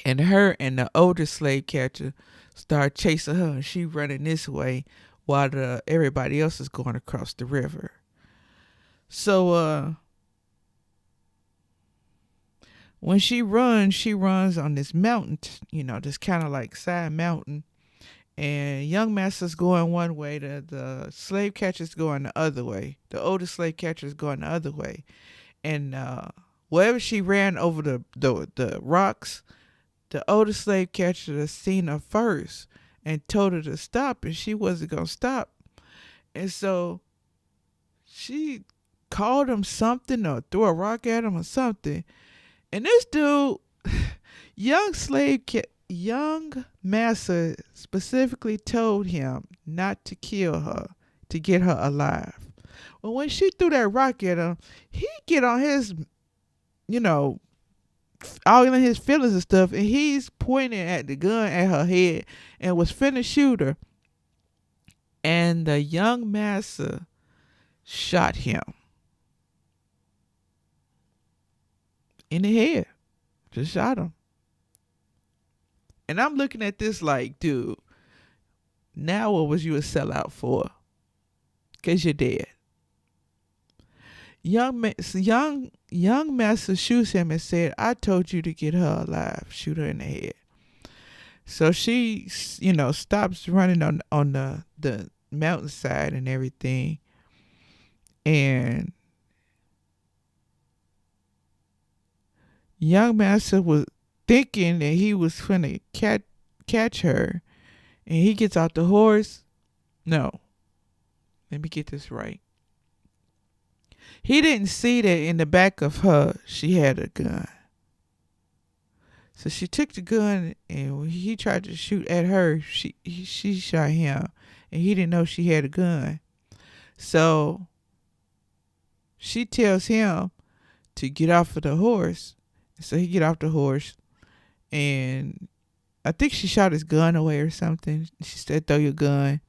And her and the older slave catcher start chasing her, and she running this way while everybody else is going across the river. So when she runs on this mountain, this kind of like side mountain, and young master's going one way, the slave catcher's going the other way. The older slave catcher's going the other way. And wherever she ran over the rocks, the older slave catcher had seen her first and told her to stop, and she wasn't going to stop. And so she called him something or threw a rock at him or something. And this dude, young master specifically told him not to kill her, to get her alive. Well, when she threw that rock at him, he get on his, all in his feelings and stuff, and he's pointing at the gun at her head and was finna shoot her. And the young master shot him. in the head. Just shot him. And I'm looking at this like, dude, now what was you a sellout for? Because you're dead. Young master shoots him and said, I told you to get her alive. Shoot her in the head. So she, stops running on the mountainside and everything. And young master was thinking that he was finna catch her. And he gets out the horse. No. Let me get this right. He didn't see that in the back of her, she had a gun. So she took the gun, and when he tried to shoot at her, she shot him. And he didn't know she had a gun. So she tells him to get off of the horse. So he get off the horse, and I think she shot his gun away or something. She said, throw your gun.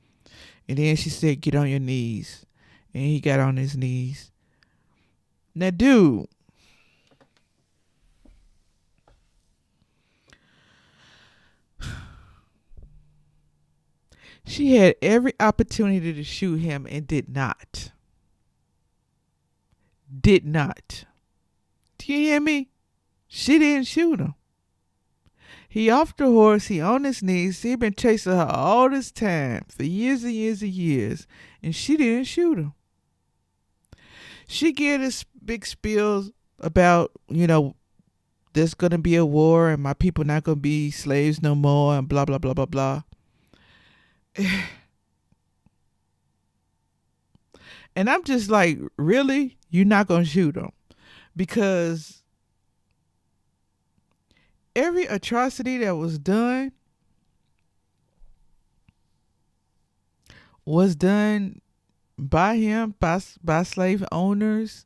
And then she said, get on your knees. And he got on his knees. Now, dude, she had every opportunity to shoot him and did not. Did not. Do you hear me? She didn't shoot him. He off the horse, he on his knees. He been chasing her all this time, for years and years and years, and she didn't shoot him. She gave this big spiel about, there's going to be a war and my people not going to be slaves no more and blah, blah, blah, blah, blah. And I'm just like, really? You're not going to shoot him? Because every atrocity that was done by him, by slave owners.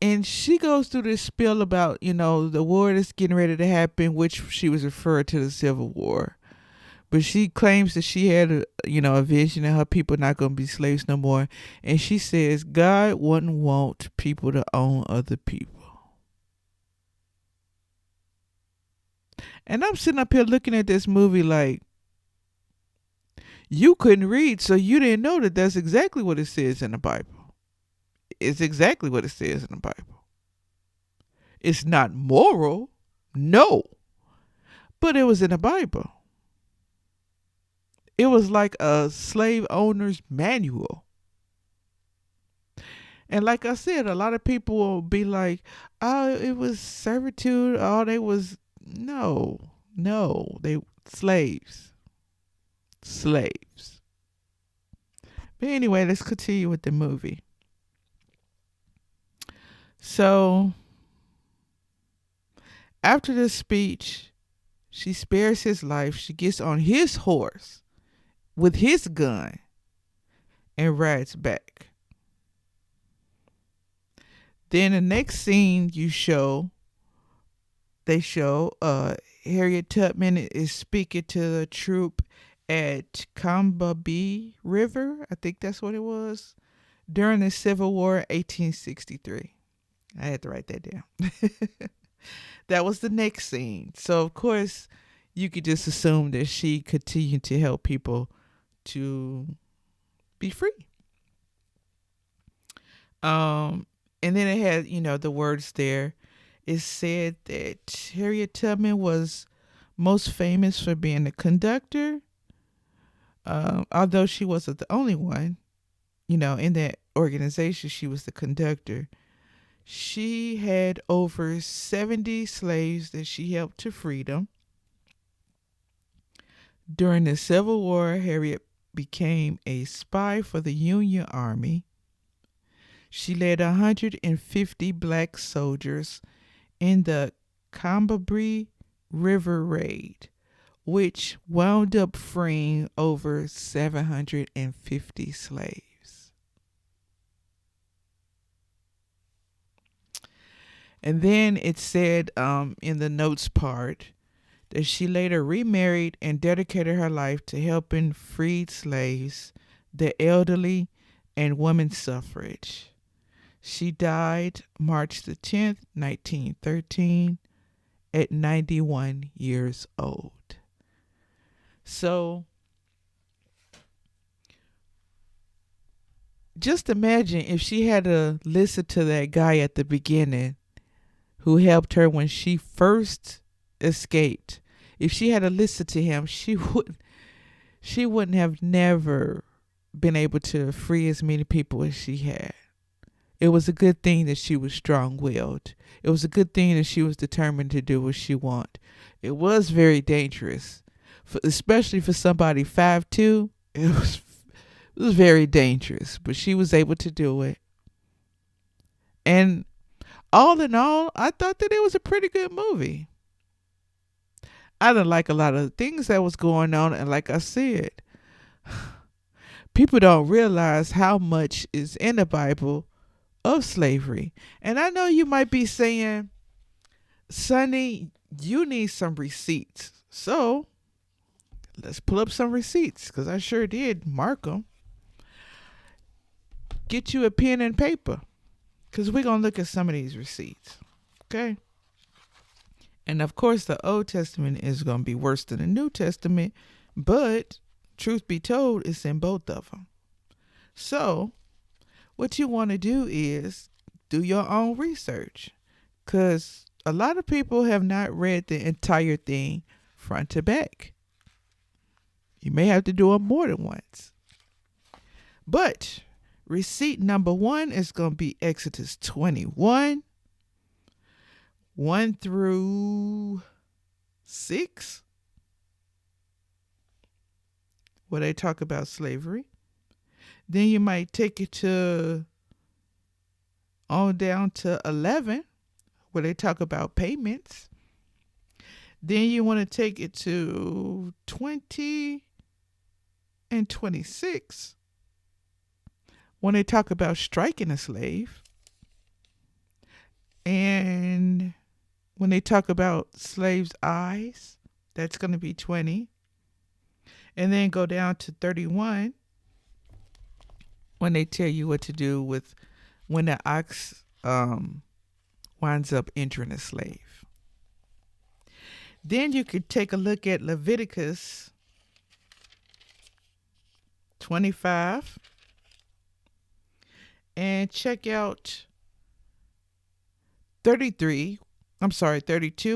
And she goes through this spiel about, the war that's getting ready to happen, which she was referred to the Civil War. But she claims that she had a vision that her people not going to be slaves no more. And she says God wouldn't want people to own other people. And I'm sitting up here looking at this movie like, you couldn't read, so you didn't know that that's exactly what it says in the Bible. It's exactly what it says in the Bible. It's not moral, no, but it was in the Bible. It was like a slave owner's manual. And like I said, a lot of people will be like, oh, it was servitude. Oh, they was, no, they slaves. Slaves. But anyway, let's continue with the movie. So, after the speech, she spares his life. She gets on his horse with his gun and rides back. Then the next scene they show Harriet Tubman is speaking to the troop at Combahee River. I think that's what it was. During the Civil War, 1863. I had to write that down. That was the next scene. So, of course, you could just assume that she continued to help people to be free. And then it had, the words there. It said that Harriet Tubman was most famous for being a conductor, although she wasn't the only one. In that organization, she was the conductor. She had over 70 slaves that she helped to freedom. During the Civil War, Harriet became a spy for the Union Army. She led 150 black soldiers in the Combahee River Raid, which wound up freeing over 750 slaves. And then it said in the notes part that she later remarried and dedicated her life to helping freed slaves, the elderly, and women's suffrage. She died March the 10th, 1913, at 91 years old. So just imagine if she had to listen to that guy at the beginning who helped her when she first escaped. If she had to listen to him, she wouldn't have never been able to free as many people as she had. It was a good thing that she was strong-willed. It was a good thing that she was determined to do what she wanted. It was very dangerous, especially for somebody 5'2". It was very dangerous, but she was able to do it. And all in all, I thought that it was a pretty good movie. I didn't like a lot of the things that was going on, and like I said, people don't realize how much is in the Bible of slavery. And I know you might be saying, Sonny, you need some receipts. So let's pull up some receipts, because I sure did mark them. Get you a pen and paper, because we're going to look at some of these receipts. Okay? And of course, the Old Testament is going to be worse than the New Testament, but truth be told, it's in both of them. So what you want to do is do your own research, because a lot of people have not read the entire thing front to back. You may have to do it more than once. But receipt number 1 is going to be Exodus 21, 1 through 6, where they talk about slavery. Then you might take it to on down to 11, where they talk about payments. Then you want to take it to 20 and 26, when they talk about striking a slave. And when they talk about slaves' eyes, that's going to be 20. And then go down to 31, when they tell you what to do with when the ox winds up injuring a slave. Then you could take a look at Leviticus 25 and check out 32,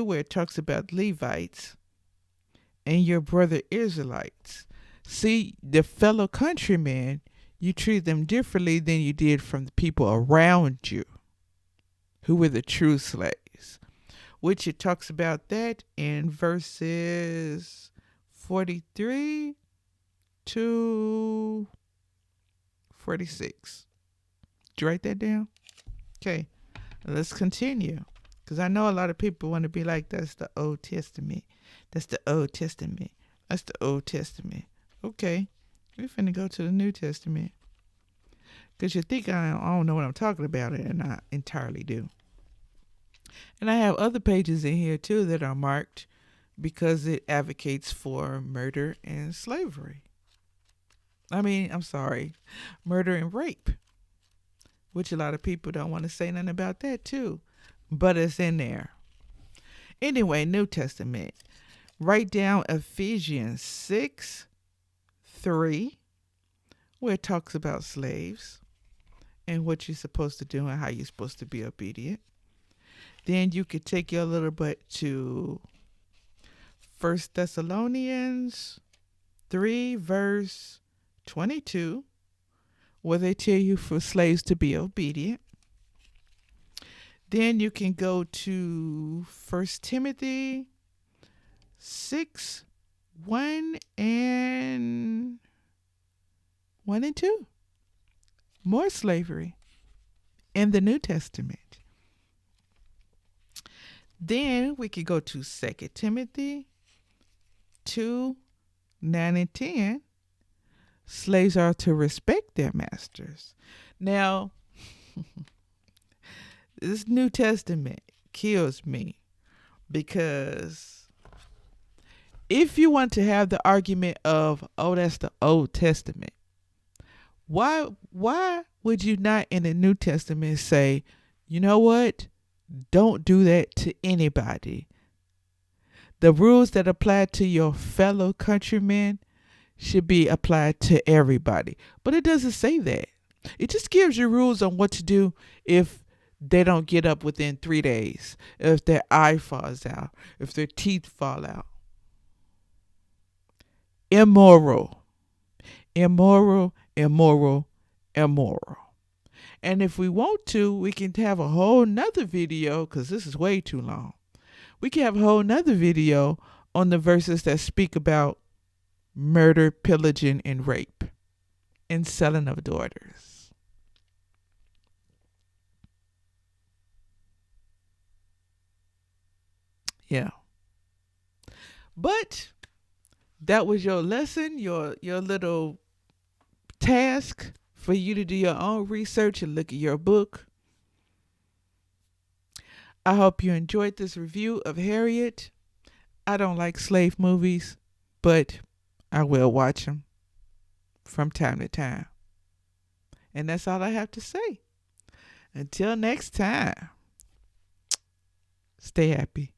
where it talks about Levites and your brother Israelites. See, the fellow countrymen, you treat them differently than you did from the people around you, who were the true slaves, which it talks about that in verses 43 to 46. Did you write that down? Okay, let's continue, because I know a lot of people want to be like, that's the Old Testament. That's the Old Testament. That's the Old Testament. Okay, we're finna go to the New Testament, because you think I don't know what I'm talking about, and I entirely do. And I have other pages in here too that are marked because it advocates for murder and slavery. Murder and rape, which a lot of people don't want to say nothing about that too, but it's in there. Anyway, New Testament. Write down Ephesians 6:3, where it talks about slaves and what you're supposed to do and how you're supposed to be obedient. Then you could take your little butt to 1 Thessalonians 3, verse 22, where they tell you for slaves to be obedient. Then you can go to 1 Timothy 6, 1 and 2. More slavery in the New Testament. Then we could go to 2 Timothy 2, 9 and 10. Slaves are to respect their masters. Now, this New Testament kills me, because if you want to have the argument of, oh, that's the Old Testament, Why would you not in the New Testament say, you know what? Don't do that to anybody. The rules that apply to your fellow countrymen should be applied to everybody. But it doesn't say that. It just gives you rules on what to do if they don't get up within 3 days, if their eye falls out, if their teeth fall out. Immoral, immoral, immoral, immoral. And if we want to, we can have a whole nother video, because this is way too long. We can have a whole nother video on the verses that speak about murder, pillaging, and rape, and selling of daughters. Yeah. But that was your lesson, your little task for you to do your own research and look at your book. I hope you enjoyed this review of Harriet. I don't like slave movies, but I will watch them from time to time. And that's all I have to say. Until next time, stay happy.